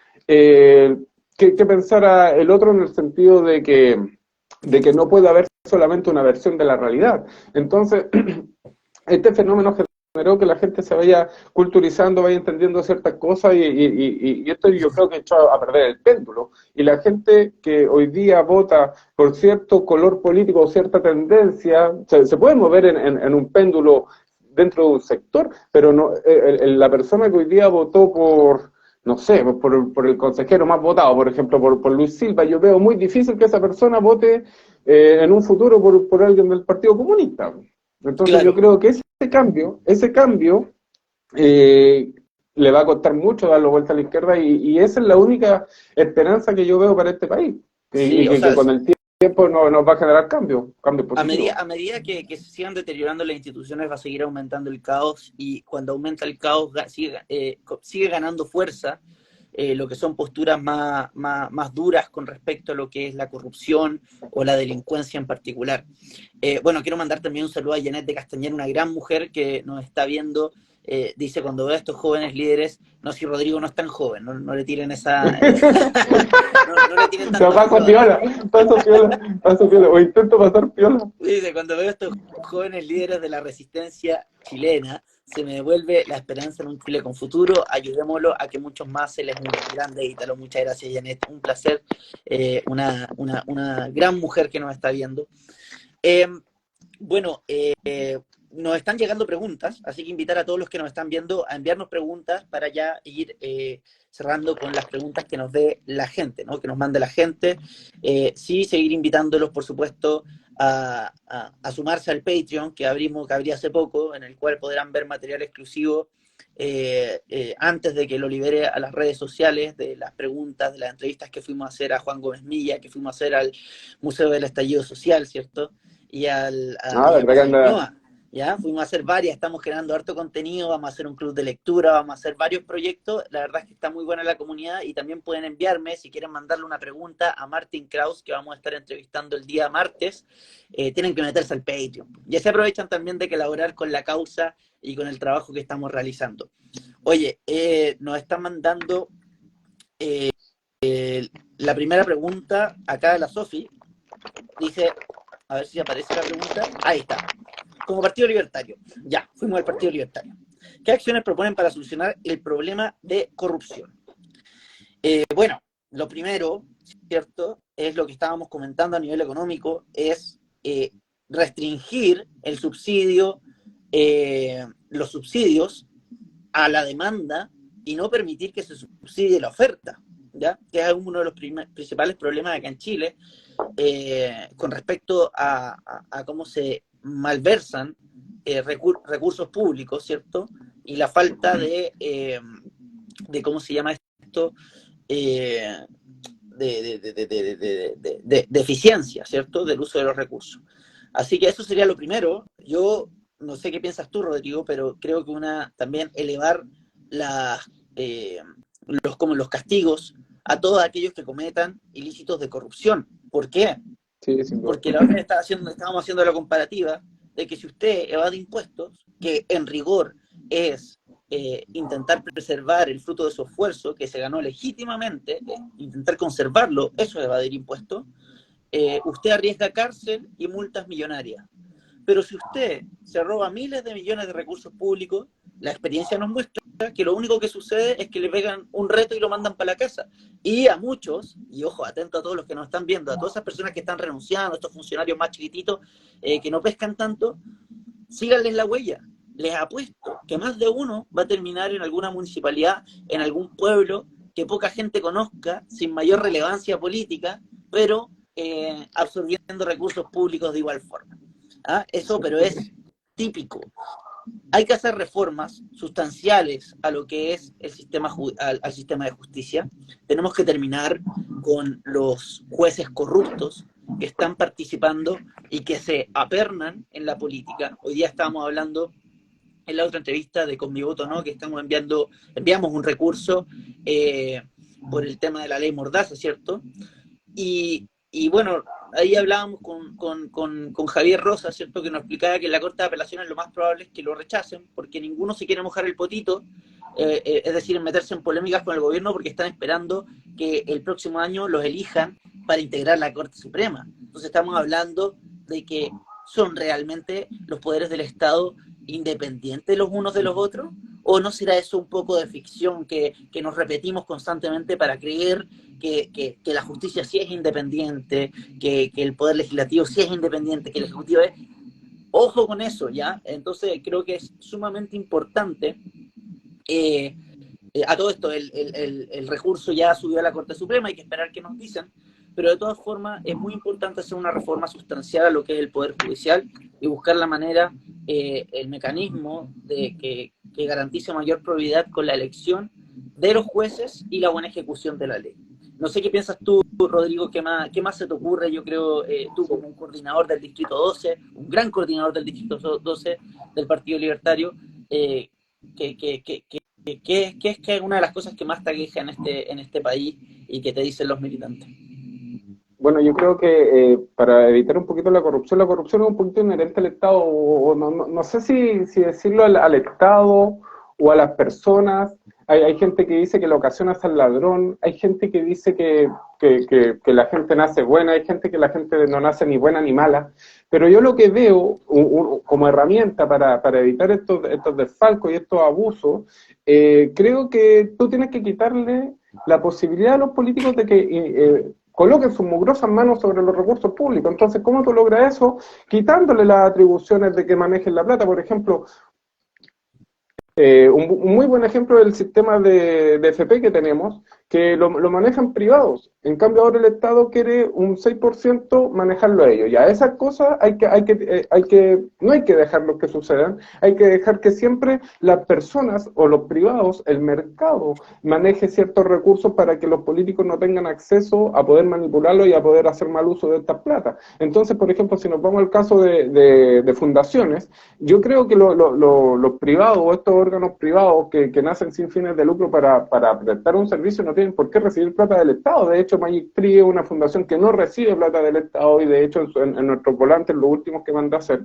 qué pensara el otro en el sentido de que no puede haber solamente una versión de la realidad. Entonces, este fenómeno generó que la gente se vaya culturizando, vaya entendiendo ciertas cosas y esto yo creo que echó a perder el péndulo. Y la gente que hoy día vota por cierto color político o cierta tendencia, se puede mover en un péndulo dentro de un sector, pero no, la persona que hoy día votó por, no sé, por el consejero más votado, por ejemplo, por Luis Silva, yo veo muy difícil que esa persona vote en un futuro por alguien del Partido Comunista. Entonces yo Claro. creo que ese cambio le va a costar mucho darlo vuelta a la izquierda y esa es la única esperanza que yo veo para este país. Sí, Y o que sea, con el tiempo nos va a generar cambios positivos. a medida que se sigan deteriorando las instituciones va a seguir aumentando el caos y cuando aumenta el caos sigue ganando fuerza lo que son posturas más duras con respecto a lo que es la corrupción o la delincuencia en particular. Bueno, quiero mandar también un saludo a Janet de Castañer, una gran mujer que nos está viendo. Dice, cuando veo a estos jóvenes líderes, no, si Rodrigo no es tan joven, no le tiren esa... no le tiren No, tantas flores. paso piola, o intento pasar piola. Dice, cuando veo a estos jóvenes líderes de la resistencia chilena, se me devuelve la esperanza en un Chile con futuro. Ayudémoslo a que muchos más se les unan. Grande Ítalo, muchas gracias, Janet. Un placer. Una gran mujer que nos está viendo. Eh, bueno, nos están llegando preguntas, así que invitar a todos los que nos están viendo a enviarnos preguntas para ya ir cerrando con las preguntas que nos dé la gente, ¿no? Que nos mande la gente. Sí, seguir invitándolos, por supuesto, a sumarse al Patreon que abrí hace poco, en el cual podrán ver material exclusivo antes de que lo libere a las redes sociales, de las preguntas, de las entrevistas que fuimos a hacer a Juan Gómez Milla, que fuimos a hacer al Museo del Estallido Social, ¿cierto? Y Ah, y a verdad que Plaza anda. Ñuñoa, ¿ya? Fuimos a hacer varias, estamos generando harto contenido, vamos a hacer un club de lectura, vamos a hacer varios proyectos, la verdad es que está muy buena la comunidad y también pueden enviarme, si quieren mandarle una pregunta a Martin Kraus, que vamos a estar entrevistando el día martes, tienen que meterse al Patreon. Y se aprovechan también de colaborar con la causa y con el trabajo que estamos realizando. Oye, nos están mandando la primera pregunta acá de la Sofi, dice, a ver si aparece la pregunta, ahí está. Como Partido Libertario, ya, fuimos al Partido Libertario. ¿Qué acciones proponen para solucionar el problema de corrupción? Bueno, lo primero, ¿cierto? Es lo que estábamos comentando a nivel económico, es restringir el subsidio, los subsidios a la demanda y no permitir que se subsidie la oferta, ¿ya? Que es uno de los principales problemas acá en Chile con respecto a cómo se malversan recursos públicos, ¿cierto? Y la falta de ¿cómo se llama esto? Eh, de eficiencia, ¿cierto? Del uso de los recursos. Así que eso sería lo primero. Yo no sé qué piensas tú, Rodrigo, pero creo que también elevar eh, los castigos a todos aquellos que cometan ilícitos de corrupción. ¿Por qué? Sí, sin duda. Porque la otra vez estábamos haciendo la comparativa de que si usted evade impuestos, que en rigor es intentar preservar el fruto de su esfuerzo que se ganó legítimamente, intentar conservarlo, eso es evadir impuestos, usted arriesga cárcel y multas millonarias. Pero si usted se roba miles de millones de recursos públicos, la experiencia nos muestra que lo único que sucede es que le pegan un reto y lo mandan para la casa. Y a muchos, y ojo, atento a todos los que nos están viendo, a todas esas personas que están renunciando, a estos funcionarios más chiquititos que no pescan tanto, síganles la huella. Les apuesto que más de uno va a terminar en alguna municipalidad, en algún pueblo que poca gente conozca, sin mayor relevancia política, pero absorbiendo recursos públicos de igual forma. ¿Ah? Eso, pero es típico. Hay que hacer reformas sustanciales a lo que es el sistema, al sistema de justicia. Tenemos que terminar con los jueces corruptos que están participando y que se apernan en la política. Hoy día estábamos hablando en la otra entrevista de Con mi voto no, que enviamos un recurso por el tema de la ley Mordaza, ¿cierto? Y bueno, ahí hablábamos con Javier Rosa, ¿cierto? Que nos explicaba que en la Corte de Apelaciones lo más probable es que lo rechacen, porque ninguno se quiere mojar el potito, es decir, meterse en polémicas con el gobierno, porque están esperando que el próximo año los elijan para integrar la Corte Suprema. Entonces estamos hablando de que son realmente los poderes del Estado independientes los unos de los otros, ¿o no será eso un poco de ficción que nos repetimos constantemente para creer que la justicia sí es independiente, que el poder legislativo sí es independiente, que el ejecutivo es... Ojo con eso, ¿ya? Entonces creo que es sumamente importante. A todo esto, el recurso ya subió a la Corte Suprema, hay que esperar qué nos dicen, pero de todas formas es muy importante hacer una reforma sustancial a lo que es el Poder Judicial y buscar la manera, el mecanismo de que garantice mayor probidad con la elección de los jueces y la buena ejecución de la ley. No sé qué piensas tú, Rodrigo, qué más se te ocurre. Yo creo, tú como un coordinador del Distrito 12, un gran coordinador del Distrito 12 del Partido Libertario, que es una de las cosas que más te aqueja en este país y que te dicen los militantes. Bueno, yo creo que para evitar un poquito la corrupción es un poquito inherente al Estado, o no sé si decirlo al Estado o a las personas. Hay gente que dice que la ocasión hace al ladrón, hay gente que dice que la gente nace buena, hay gente que la gente no nace ni buena ni mala, pero yo lo que veo como herramienta para evitar estos desfalcos y estos abusos, creo que tú tienes que quitarle la posibilidad a los políticos de que coloquen sus mugrosas manos sobre los recursos públicos. Entonces, ¿cómo tú logras eso? Quitándole las atribuciones de que manejen la plata. Por ejemplo, un muy buen ejemplo es el sistema de FP que tenemos, que lo manejan privados. En cambio, ahora el Estado quiere un 6% manejarlo a ellos. Ya, esas cosas no hay que dejarlo que sucedan, hay que dejar que siempre las personas o los privados, el mercado, maneje ciertos recursos para que los políticos no tengan acceso a poder manipularlo y a poder hacer mal uso de estas plata. Entonces, por ejemplo, si nos vamos al caso de fundaciones, yo creo que los privados o estos órganos privados que nacen sin fines de lucro para prestar un servicio no tienen por qué recibir plata del Estado. De hecho, Magic Tree es una fundación que no recibe plata del Estado y de hecho en nuestros volantes, los últimos que mandé a hacer,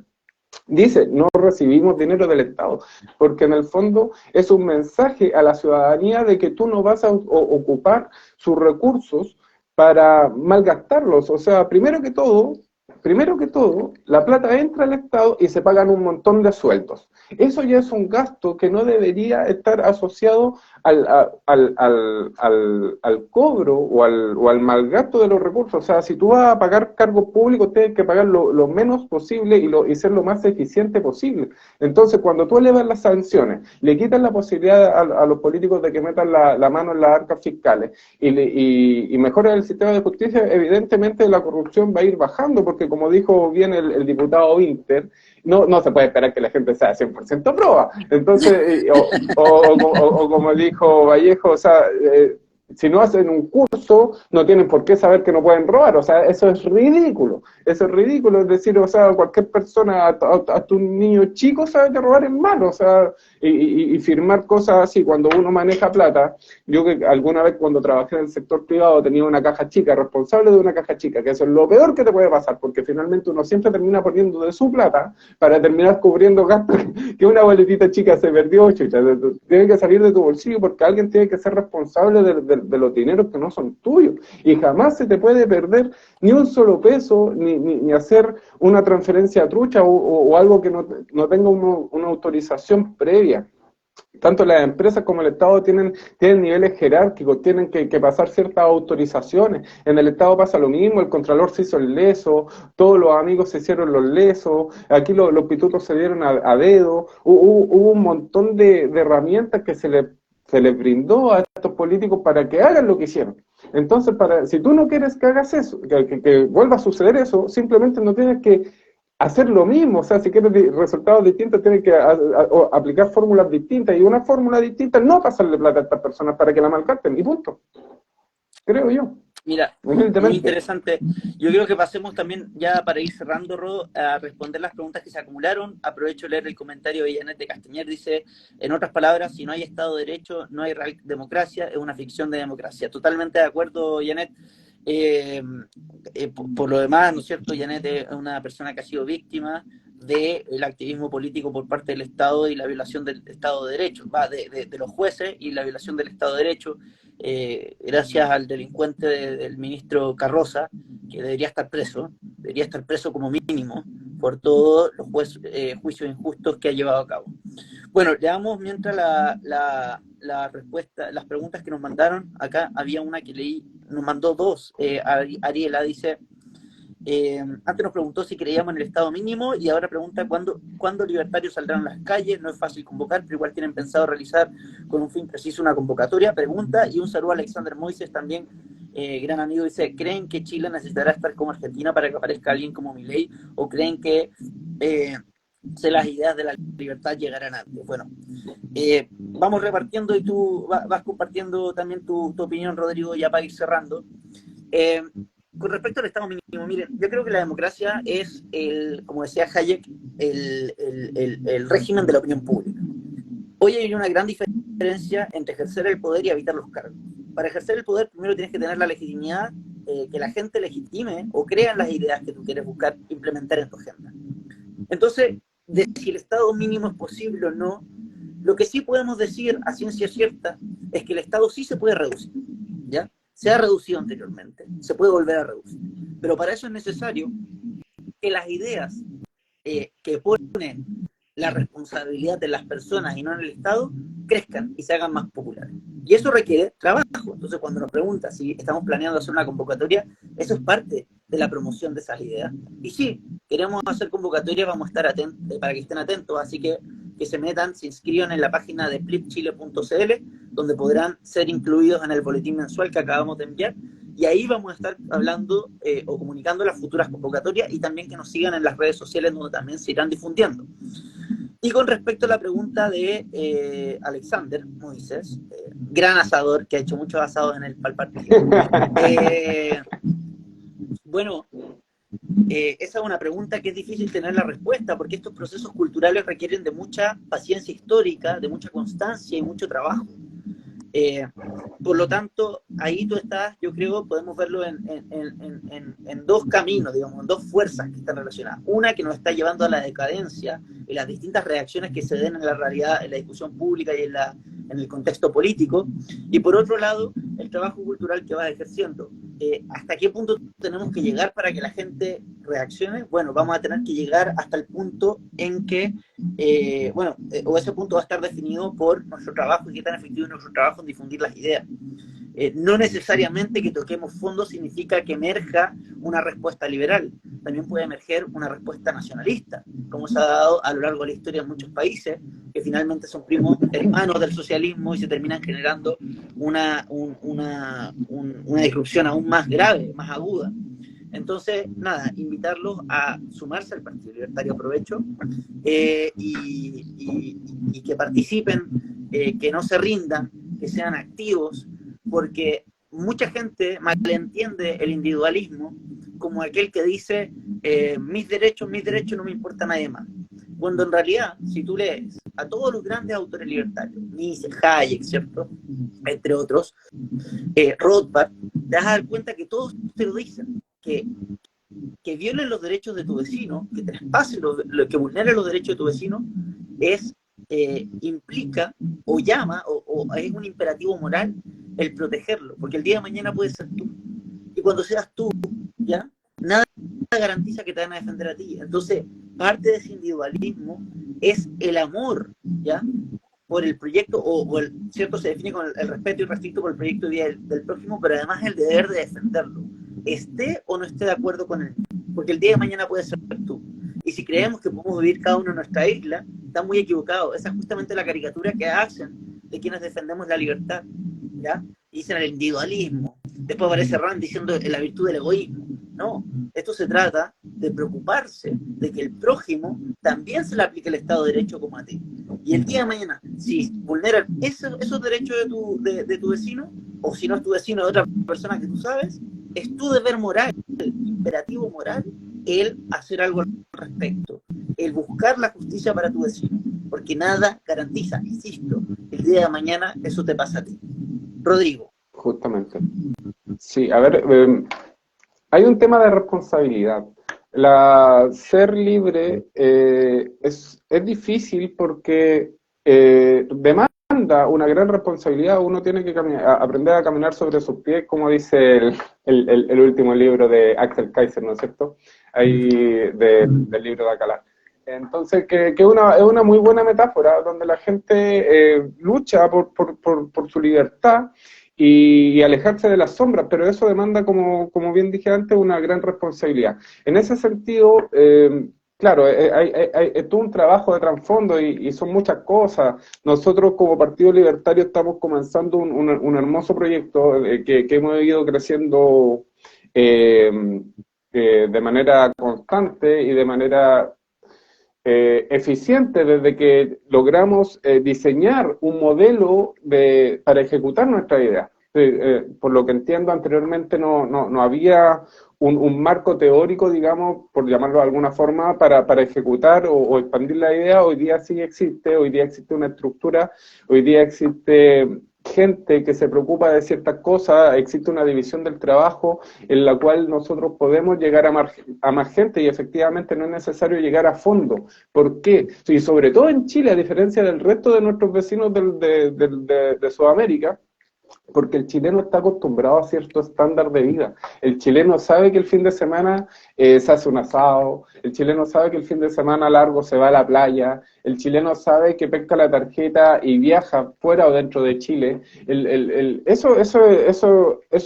dice, no recibimos dinero del Estado, porque en el fondo es un mensaje a la ciudadanía de que tú no vas a ocupar sus recursos para malgastarlos. O sea, primero que todo, la plata entra al Estado y se pagan un montón de sueldos. Eso ya es un gasto que no debería estar asociado al cobro o al malgasto de los recursos. O sea, si tú vas a pagar cargos públicos, tienes que pagar lo menos posible y ser lo más eficiente posible. Entonces, cuando tú elevas las sanciones, le quitas la posibilidad a los políticos de que metan la mano en las arcas fiscales y mejoras el sistema de justicia, evidentemente la corrupción va a ir bajando, porque como dijo bien el diputado Winter, no se puede esperar que la gente sea 100% proba. Entonces, o como dijo Vallejo, o sea, si no hacen un curso, no tienen por qué saber que no pueden robar. O sea, eso es ridículo. Eso es ridículo, es decir, o sea, cualquier persona, hasta un niño chico sabe que robar es malo. O sea, y firmar cosas así cuando uno maneja plata. Yo que alguna vez cuando trabajé en el sector privado tenía una caja chica, responsable de una caja chica, que eso es lo peor que te puede pasar, porque finalmente uno siempre termina poniendo de su plata para terminar cubriendo gastos que una boletita chica se perdió, chucha, tiene que salir de tu bolsillo porque alguien tiene que ser responsable de los dineros que no son tuyos. Y jamás se te puede perder ni un solo peso, ni hacer una transferencia trucha o algo que no tenga una autorización previa. Tanto las empresas como el Estado tienen niveles jerárquicos, tienen que pasar ciertas autorizaciones. En el Estado pasa lo mismo, el Contralor se hizo el leso, todos los amigos se hicieron los lesos, aquí los pitutos se dieron a dedo, hubo un montón de herramientas que se les brindó a estos políticos para que hagan lo que hicieron. Entonces, si tú no quieres que hagas eso, que vuelva a suceder eso, simplemente no tienes que hacer lo mismo. O sea, si quieres resultados distintos, tienes que aplicar fórmulas distintas, y una fórmula distinta no pasarle plata a estas personas para que la malgasten, y punto. Creo yo. Mira, muy interesante. Yo creo que pasemos también, ya para ir cerrando, Rodo, a responder las preguntas que se acumularon. Aprovecho de leer el comentario de Janet de Castañer. Dice, en otras palabras, si no hay Estado de Derecho, no hay real democracia, es una ficción de democracia. Totalmente de acuerdo, Janet. Por lo demás, ¿no es cierto? Janet es una persona que ha sido víctima del activismo político por parte del Estado y la violación del Estado de Derecho, de los jueces y la violación del Estado de Derecho, gracias al delincuente del ministro Carroza, que debería estar preso como mínimo por todos los juicios injustos que ha llevado a cabo. Bueno, le damos mientras la respuesta, las preguntas que nos mandaron. Acá había una que leí, nos mandó dos. Ariela dice, antes nos preguntó si creíamos en el Estado mínimo y ahora pregunta cuándo libertarios saldrán a las calles. No es fácil convocar, pero igual tienen pensado realizar con un fin preciso una convocatoria. Pregunta, y un saludo a Alexander Moises también, gran amigo. Dice, ¿creen que Chile necesitará estar como Argentina para que aparezca alguien como Milei? ¿O creen que las ideas de la libertad llegarán antes? Bueno, vamos repartiendo y tú vas compartiendo también tu opinión, Rodrigo, ya para ir cerrando. Con respecto al Estado mínimo, miren, yo creo que la democracia es, como decía Hayek, el régimen de la opinión pública. Hoy hay una gran diferencia entre ejercer el poder y habitar los cargos. Para ejercer el poder, primero tienes que tener la legitimidad, que la gente legitime o crea en las ideas que tú quieres buscar implementar en tu agenda. Entonces, de si el Estado mínimo es posible o no, lo que sí podemos decir a ciencia cierta es que el Estado sí se puede reducir, ¿ya? Se ha reducido anteriormente, se puede volver a reducir. Pero para eso es necesario que las ideas que ponen la responsabilidad de las personas y no en el Estado crezcan y se hagan más populares. Y eso requiere trabajo. Entonces, cuando nos pregunta si estamos planeando hacer una convocatoria, eso es parte de la promoción de esas ideas. Y sí, queremos hacer convocatorias, vamos a estar atentos, para que estén atentos, así que se metan, se inscriban en la página de plipchile.cl, donde podrán ser incluidos en el boletín mensual que acabamos de enviar, y ahí vamos a estar hablando o comunicando las futuras convocatorias, y también que nos sigan en las redes sociales, donde también se irán difundiendo. Y con respecto a la pregunta de Alexander Moises, gran asador, que ha hecho muchos asados en el partido. Bueno, esa es una pregunta que es difícil tener la respuesta, porque estos procesos culturales requieren de mucha paciencia histórica, de mucha constancia y mucho trabajo. Por lo tanto, ahí tú estás, yo creo, podemos verlo en dos caminos, digamos, en dos fuerzas que están relacionadas. Una que nos está llevando a la decadencia y las distintas reacciones que se den en la realidad, en la discusión pública y en el contexto político. Y por otro lado, el trabajo cultural que vas ejerciendo. ¿Hasta qué punto tenemos que llegar para que la gente reaccione? Bueno, vamos a tener que llegar hasta el punto en que, o ese punto va a estar definido por nuestro trabajo y qué tan efectivo es nuestro trabajo en difundir las ideas. No necesariamente que toquemos fondo significa que emerja una respuesta liberal. También puede emerger una respuesta nacionalista, como se ha dado a lo largo de la historia en muchos países, que finalmente son primos hermanos del socialismo y se terminan generando una disrupción aún más grave, más aguda. Entonces, nada, invitarlos a sumarse al Partido Libertario, aprovecho, y que participen, que no se rindan, que sean activos, porque mucha gente malentiende el individualismo como aquel que dice mis derechos, no me importa nadie más. Cuando en realidad, si tú lees a todos los grandes autores libertarios, Nietzsche, Hayek, ¿cierto?, entre otros, Rothbard, te vas a dar cuenta que todos te lo dicen, que violen los derechos de tu vecino, que traspasen que vulneren los derechos de tu vecino, implica o llama o es un imperativo moral el protegerlo, porque el día de mañana puede ser tú. Y cuando seas tú, ¿ya? Nada garantiza que te van a defender a ti. Entonces, parte de ese individualismo es el amor, ¿ya? Por el proyecto, ¿cierto? Se define con el respeto y respeto por el proyecto de vida del prójimo, pero además el deber de defenderlo, esté o no esté de acuerdo con él, porque el día de mañana puede ser tú. Y si creemos que podemos vivir cada uno en nuestra isla, están muy equivocados. Esa es justamente la caricatura que hacen de quienes defendemos la libertad, ¿ya? Y dicen el individualismo. Después aparece Rand diciendo la virtud del egoísmo. No, esto se trata de preocuparse de que el prójimo también se le aplique el Estado de Derecho como a ti. Y el día de mañana, si vulneran esos derechos de tu vecino, o si no es tu vecino, de otra persona que tú sabes, es tu deber moral, el imperativo moral, el hacer algo al respecto, el buscar la justicia para tu vecino, porque nada garantiza, insisto, el día de mañana eso te pasa a ti. Rodrigo. Justamente. Sí, a ver, hay un tema de responsabilidad. Ser libre es difícil porque demanda una gran responsabilidad. Uno tiene que aprender a caminar sobre sus pies, como dice el último libro de Axel Kaiser, ¿no es cierto? Ahí del libro de Alcalá. Entonces, que es una muy buena metáfora, donde la gente lucha por su libertad y alejarse de las sombras, pero eso demanda, como bien dije antes, una gran responsabilidad. En ese sentido, claro, hay todo un trabajo de trasfondo y son muchas cosas. Nosotros como Partido Libertario estamos comenzando un hermoso proyecto que hemos ido creciendo de manera constante y de manera eficiente desde que logramos diseñar un modelo para ejecutar nuestra idea. Por lo que entiendo, anteriormente no había un marco teórico, digamos, por llamarlo de alguna forma, para ejecutar o expandir la idea. Hoy día sí existe, hoy día existe una estructura, hoy día existe gente que se preocupa de ciertas cosas, existe una división del trabajo en la cual nosotros podemos llegar a más gente y efectivamente no es necesario llegar a fondo. ¿Por qué? Y sobre todo en Chile, a diferencia del resto de nuestros vecinos de Sudamérica, porque el chileno está acostumbrado a cierto estándar de vida. El chileno sabe que el fin de semana se hace un asado, el chileno sabe que el fin de semana largo se va a la playa, el chileno sabe que pesca la tarjeta y viaja fuera o dentro de Chile. Eso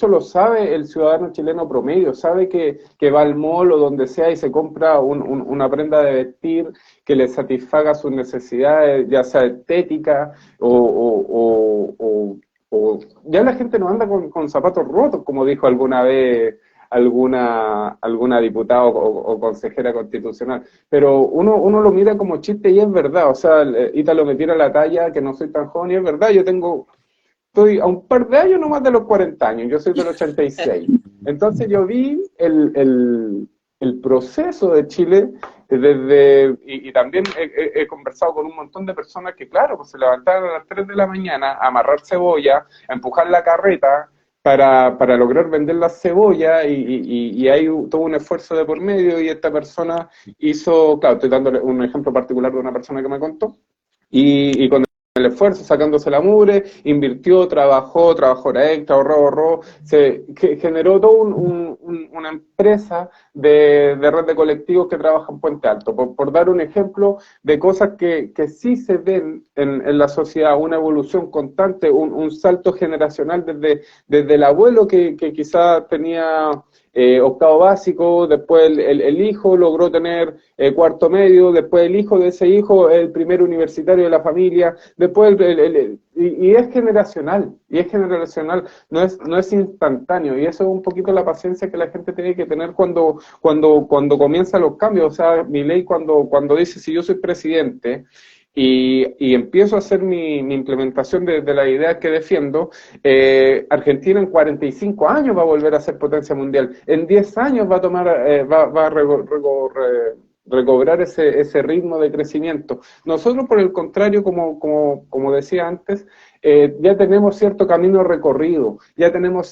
lo sabe el ciudadano chileno promedio, sabe que va al mall o donde sea y se compra una prenda de vestir que le satisfaga sus necesidades, ya sea estética o ya la gente no anda con zapatos rotos, como dijo alguna vez alguna diputada o consejera constitucional, pero uno lo mira como chiste y es verdad. O sea, Ítalo me tira la talla que no soy tan joven y es verdad. Estoy a un par de años nomás de los 40 años, yo soy del 86. Entonces yo vi el proceso de Chile y también he conversado con un montón de personas que, claro, pues se levantaron a las 3 de la mañana a amarrar cebolla, a empujar la carreta para lograr vender las cebollas y hay todo un esfuerzo de por medio y esta persona hizo, claro, estoy dándole un ejemplo particular de una persona que me contó, y con el esfuerzo, sacándose la mugre, invirtió, trabajó hora extra, ahorró, generó toda una empresa de red de colectivos que trabaja en Puente Alto, por dar un ejemplo de cosas que sí se ven en la sociedad, una evolución constante, un salto generacional desde el abuelo que quizá tenía octavo básico, después el hijo logró tener cuarto medio, después el hijo de ese hijo, el primer universitario de la familia, después y es generacional, no es instantáneo, y eso es un poquito la paciencia que la gente tiene que tener cuando comienzan los cambios. O sea, Milei cuando dice, si yo soy presidente y empiezo a hacer mi implementación de las ideas que defiendo, Argentina en 45 años va a volver a ser potencia mundial, en 10 años va a tomar, va a recobrar ese ritmo de crecimiento. Nosotros, por el contrario, como decía antes, ya tenemos cierto camino recorrido, ya tenemos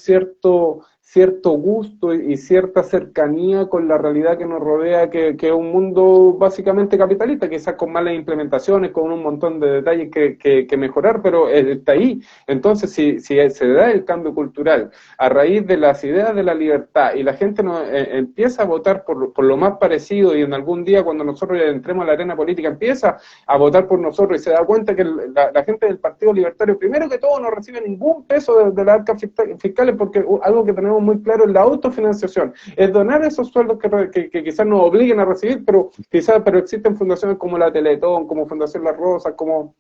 cierto gusto y cierta cercanía con la realidad que nos rodea, que es un mundo básicamente capitalista, quizás con malas implementaciones, con un montón de detalles que mejorar, pero está ahí. Entonces, si se da el cambio cultural a raíz de las ideas de la libertad y la gente empieza a votar por lo más parecido, y en algún día cuando nosotros entremos a la arena política empieza a votar por nosotros y se da cuenta que la gente del Partido Libertario, primero que todo, no recibe ningún peso de las arcas fiscales, porque algo que tenemos muy claro es la autofinanciación, es donar esos sueldos que quizás nos obliguen a recibir, pero existen fundaciones como la Teletón, como Fundación Las Rosas, como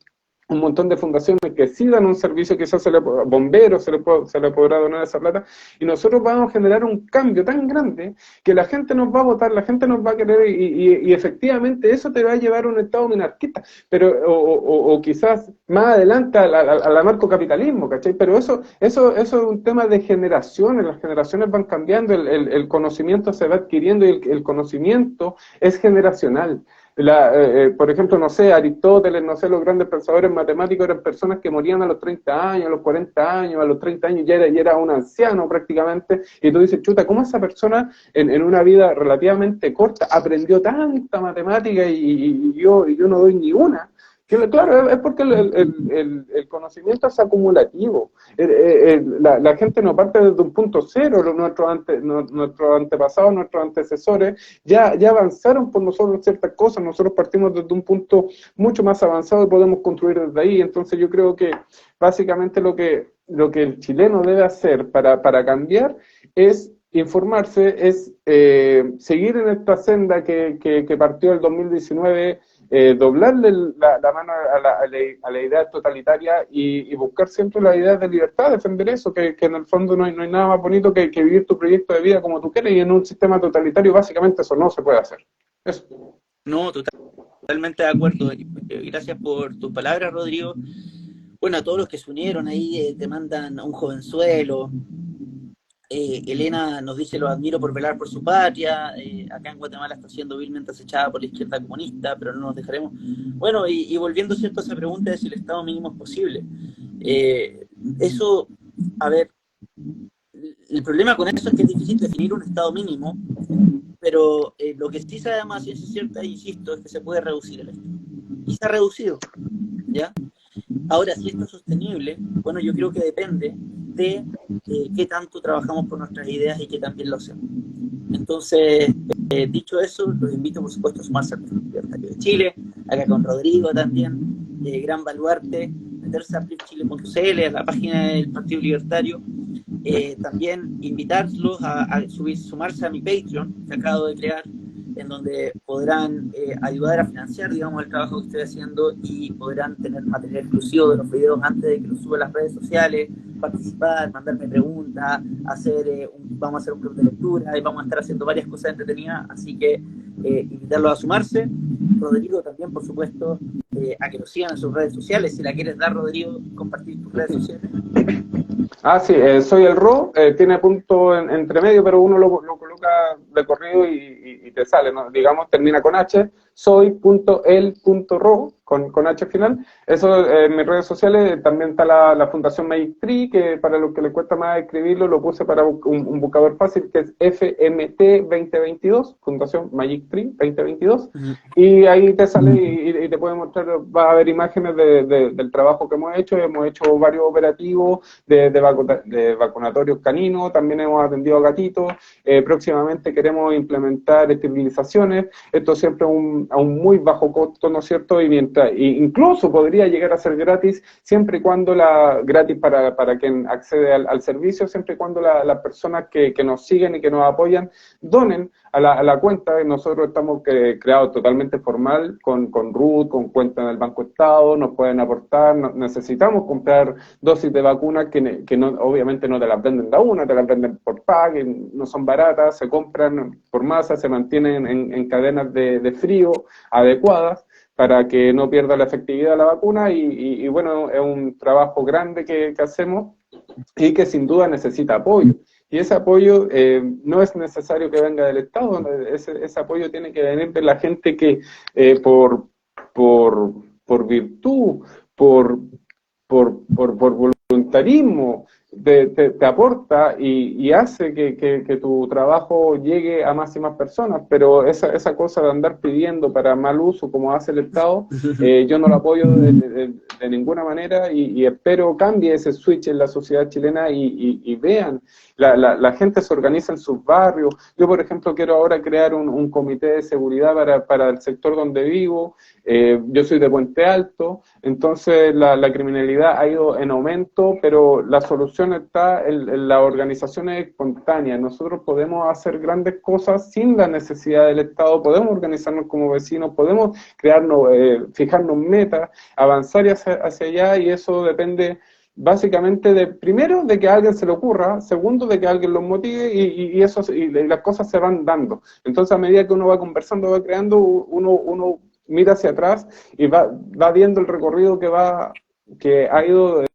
un montón de fundaciones que sí dan un servicio, quizás bomberos se le podrá donar esa plata, y nosotros vamos a generar un cambio tan grande que la gente nos va a votar, la gente nos va a querer, y efectivamente eso te va a llevar a un estado minarquista, pero o quizás más adelante al anarcocapitalismo, ¿cachai? Pero eso es un tema de generaciones, las generaciones van cambiando, el conocimiento se va adquiriendo, y el conocimiento es generacional. Por ejemplo, no sé, Aristóteles, no sé, los grandes pensadores matemáticos eran personas que morían a los 30 años, a los 40 años, a los 30 años ya era un anciano prácticamente, y tú dices, chuta, ¿cómo esa persona en una vida relativamente corta aprendió tanta matemática y yo no doy ni una? Claro, es porque el conocimiento es acumulativo. La gente no parte desde un punto cero. Nuestros antepasados, nuestros antecesores ya avanzaron por nosotros ciertas cosas. Nosotros partimos desde un punto mucho más avanzado y podemos construir desde ahí. Entonces yo creo que básicamente lo que el chileno debe hacer para cambiar es informarse, es seguir en esta senda que partió el 2019, doblarle la mano a la idea totalitaria y buscar siempre la idea de libertad, defender eso, que en el fondo no hay nada más bonito que vivir tu proyecto de vida como tú quieres, y en un sistema totalitario básicamente eso no se puede hacer. Eso. No, totalmente de acuerdo. Gracias por tus palabras, Rodrigo. Bueno, a todos los que se unieron ahí, te mandan a un jovenzuelo. Elena nos dice: lo admiro por velar por su patria. Acá en Guatemala está siendo vilmente acechada por la izquierda comunista, pero no nos dejaremos. Bueno, y volviendo, ¿cierto?, a esa pregunta de si el Estado mínimo es posible. Eso, a ver, el problema con eso es que es difícil definir un Estado mínimo, pero lo que sí sabemos a ciencia cierta, insisto, es que se puede reducir el Estado. Y se ha reducido, ¿ya? Ahora, si esto es sostenible, bueno, yo creo que depende de qué tanto trabajamos por nuestras ideas y qué tan bien lo hacemos. Entonces, dicho eso, los invito, por supuesto, a sumarse al Partido Libertario de Chile, acá con Rodrigo también, gran baluarte, meterse a PRIXchile.cl, a la página del Partido Libertario. También invitarlos a sumarse a mi Patreon, que acabo de crear, en donde podrán ayudar a financiar, digamos, el trabajo que estoy haciendo, y podrán tener material exclusivo de los videos antes de que los suba a las redes sociales, participar, mandarme preguntas, vamos a hacer un club de lectura y vamos a estar haciendo varias cosas entretenidas, así que invitarlos a sumarse. Rodrigo también, por supuesto, a que lo sigan en sus redes sociales. Si la quieres dar, Rodrigo, compartir tus redes sociales. Sí, soy el Ro, tiene punto entre medio, pero uno lo coloca de corrido y te sale, ¿no? Digamos, termina con H, soy.el.ro, con H final. Eso en mis redes sociales. También está la Fundación Magic Tree, que para los que les cuesta más escribirlo, lo puse para un buscador fácil, que es FMT 2022, Fundación Magic Tree 2022, y ahí te sale y te puede mostrar, va a haber imágenes del trabajo que hemos hecho varios operativos de vacunatorios caninos, también hemos atendido a gatitos, próximamente queremos implementar esterilizaciones, esto siempre a un muy bajo costo, ¿no es cierto? Y incluso podría llegar a ser gratis, siempre y cuando gratis para quien accede al servicio, siempre y cuando las personas que nos siguen y que nos apoyan donen a la cuenta. Nosotros estamos creados totalmente formal, con RUT, con cuenta en el Banco Estado, nos pueden aportar, necesitamos comprar dosis de vacunas que no, obviamente no te las venden de una, te las venden por pack, no son baratas, se compran por masa, se mantienen en cadenas de frío adecuadas para que no pierda la efectividad de la vacuna, y bueno, es un trabajo grande que hacemos y que sin duda necesita apoyo. Y ese apoyo no es necesario que venga del Estado, ese apoyo tiene que venir de la gente que por virtud, por voluntarismo, te aporta y hace que tu trabajo llegue a más y más personas, pero esa cosa de andar pidiendo para mal uso, como hace el Estado, yo no lo apoyo de ninguna manera y espero cambie ese switch en la sociedad chilena y vean, la gente se organiza en sus barrios. Yo, por ejemplo, quiero ahora crear un comité de seguridad para el sector donde vivo. Yo soy de Puente Alto, entonces la criminalidad ha ido en aumento, pero la solución está en las organizaciones espontáneas. Nosotros podemos hacer grandes cosas sin la necesidad del Estado, podemos organizarnos como vecinos, podemos crearnos, fijarnos metas, avanzar hacia allá, y eso depende básicamente primero de que a alguien se le ocurra, segundo de que alguien los motive y las cosas se van dando. Entonces, a medida que uno va conversando, va creando, uno mira hacia atrás y va viendo el recorrido que ha ido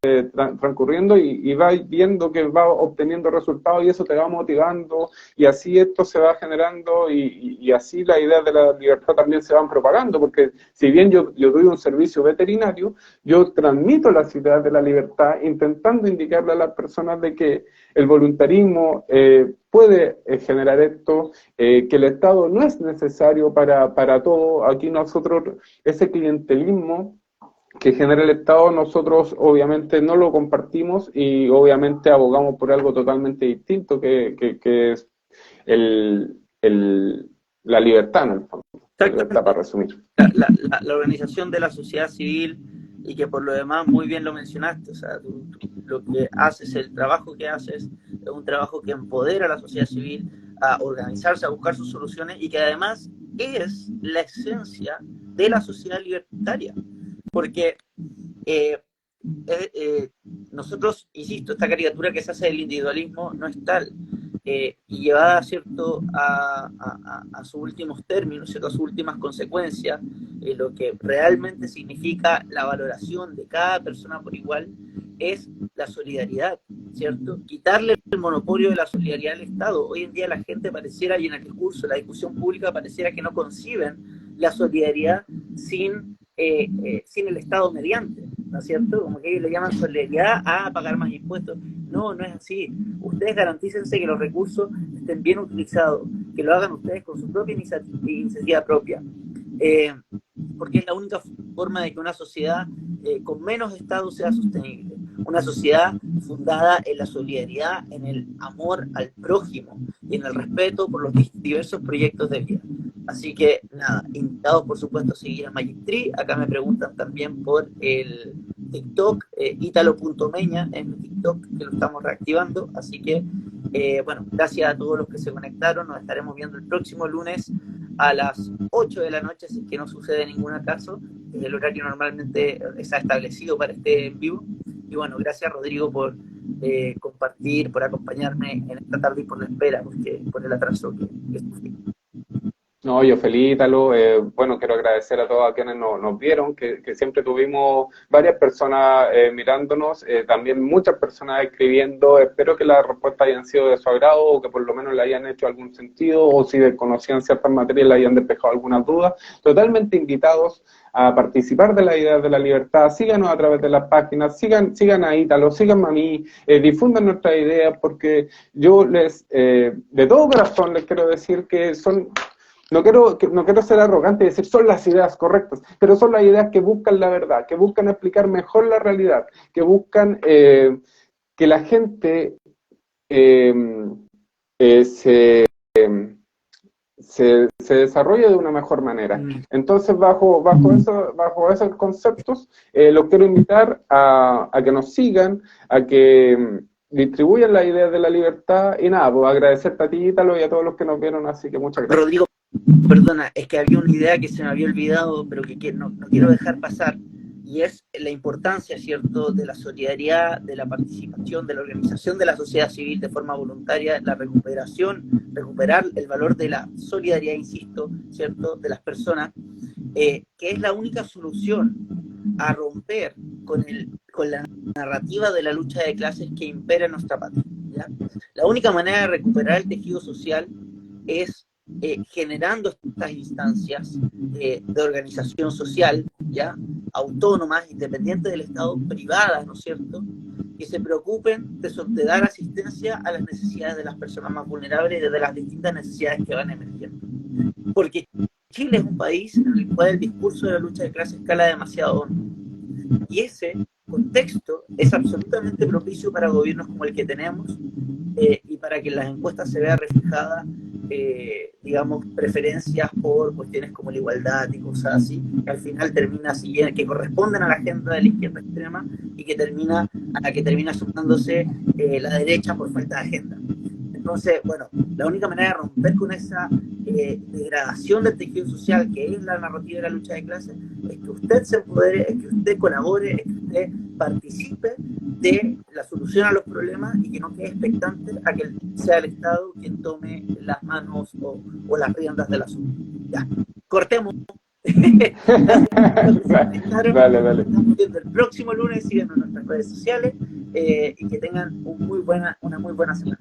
transcurriendo y va viendo que va obteniendo resultados, y eso te va motivando, y así esto se va generando y así las ideas de la libertad también se van propagando, porque si bien yo doy un servicio veterinario, yo transmito las ideas de la libertad intentando indicarle a las personas de que el voluntarismo puede generar esto, que el Estado no es necesario para todo. Aquí nosotros, ese clientelismo que genera el Estado, nosotros obviamente no lo compartimos y obviamente abogamos por algo totalmente distinto, que es la libertad, en el fondo. La libertad, para resumir. La organización de la sociedad civil, y que por lo demás muy bien lo mencionaste, o sea, lo que haces, el trabajo que haces, es un trabajo que empodera a la sociedad civil a organizarse, a buscar sus soluciones, y que además es la esencia de la sociedad libertaria. Porque nosotros, insisto, esta caricatura que se hace del individualismo no es tal, y llevada, ¿cierto?, a sus últimos términos, ¿cierto?, a sus últimas consecuencias, lo que realmente significa la valoración de cada persona por igual es la solidaridad, ¿cierto? Quitarle el monopolio de la solidaridad al Estado. Hoy en día la gente pareciera, y en el discurso, la discusión pública, pareciera que no conciben la solidaridad sin el Estado mediante, ¿no es cierto? Como que ellos le llaman solidaridad a pagar más impuestos. No, no es así. Ustedes garantícense que los recursos estén bien utilizados, que lo hagan ustedes con su propia iniciativa propia. Porque es la única forma de que una sociedad con menos Estado sea sostenible. Una sociedad fundada en la solidaridad, en el amor al prójimo y en el respeto por los diversos proyectos de vida. Así que, nada, invitados por supuesto a seguir a Magic Tree. Acá me preguntan también por el TikTok, italo.meña en mi TikTok, que lo estamos reactivando. Así que, bueno, gracias a todos los que se conectaron. Nos estaremos viendo el próximo lunes a las 8 de la noche, si es que no sucede ningún caso. El horario normalmente está establecido para este en vivo. Y bueno, gracias Rodrigo por compartir, por acompañarme en esta tarde y por la espera, por el atraso que sufrí. No, yo feliz, Ítalo. Bueno, quiero agradecer a todos a quienes nos vieron, que siempre tuvimos varias personas mirándonos, también muchas personas escribiendo. Espero que las respuestas hayan sido de su agrado, o que por lo menos le hayan hecho algún sentido, o si desconocían ciertas materias le hayan despejado algunas dudas. Totalmente invitados a participar de las ideas de la libertad. Síganos a través de las páginas, sigan a Ítalo, síganme a mí, difundan nuestras ideas, porque yo de todo corazón les quiero decir que son... No quiero ser arrogante y decir son las ideas correctas, pero son las ideas que buscan la verdad, que buscan explicar mejor la realidad, que buscan que la gente se desarrolle de una mejor manera. Entonces, bajo esos conceptos, los quiero invitar a que nos sigan, a que distribuyan las ideas de la libertad, y nada, pues agradecerte a ti, Ítalo, y a todos los que nos vieron, así que muchas gracias. Rodrigo, perdona, es que había una idea que se me había olvidado, pero que no quiero dejar pasar, y es la importancia, ¿cierto?, de la solidaridad, de la participación, de la organización de la sociedad civil de forma voluntaria, la recuperar el valor de la solidaridad, insisto, ¿cierto?, de las personas, que es la única solución a romper con la narrativa de la lucha de clases que impera en nuestra patria, ¿ya? La única manera de recuperar el tejido social es generando estas instancias de organización social, ¿ya?, autónomas, independientes del Estado, privadas, ¿no es cierto?, que se preocupen de dar asistencia a las necesidades de las personas más vulnerables y de las distintas necesidades que van emergiendo. Porque Chile es un país en el cual el discurso de la lucha de clase escala demasiado hondo. Y ese contexto es absolutamente propicio para gobiernos como el que tenemos, y para que en las encuestas se vea reflejada, digamos, preferencias por cuestiones como la igualdad y cosas así, que al final termina siguiendo, que corresponden a la agenda de la izquierda extrema y que termina, a la que termina sumándose la derecha por falta de agenda. Entonces, bueno, la única manera de romper con esa degradación del tejido social que es la narrativa de la lucha de clases es que usted se empodere, es que usted colabore, es que usted participe de la solución a los problemas y que no quede expectante a que sea el Estado quien tome las manos o las riendas del asunto. Ya, cortemos. Dale, dale. Nos estamos viendo el próximo lunes, síganos en nuestras redes sociales, y que tengan una muy buena semana.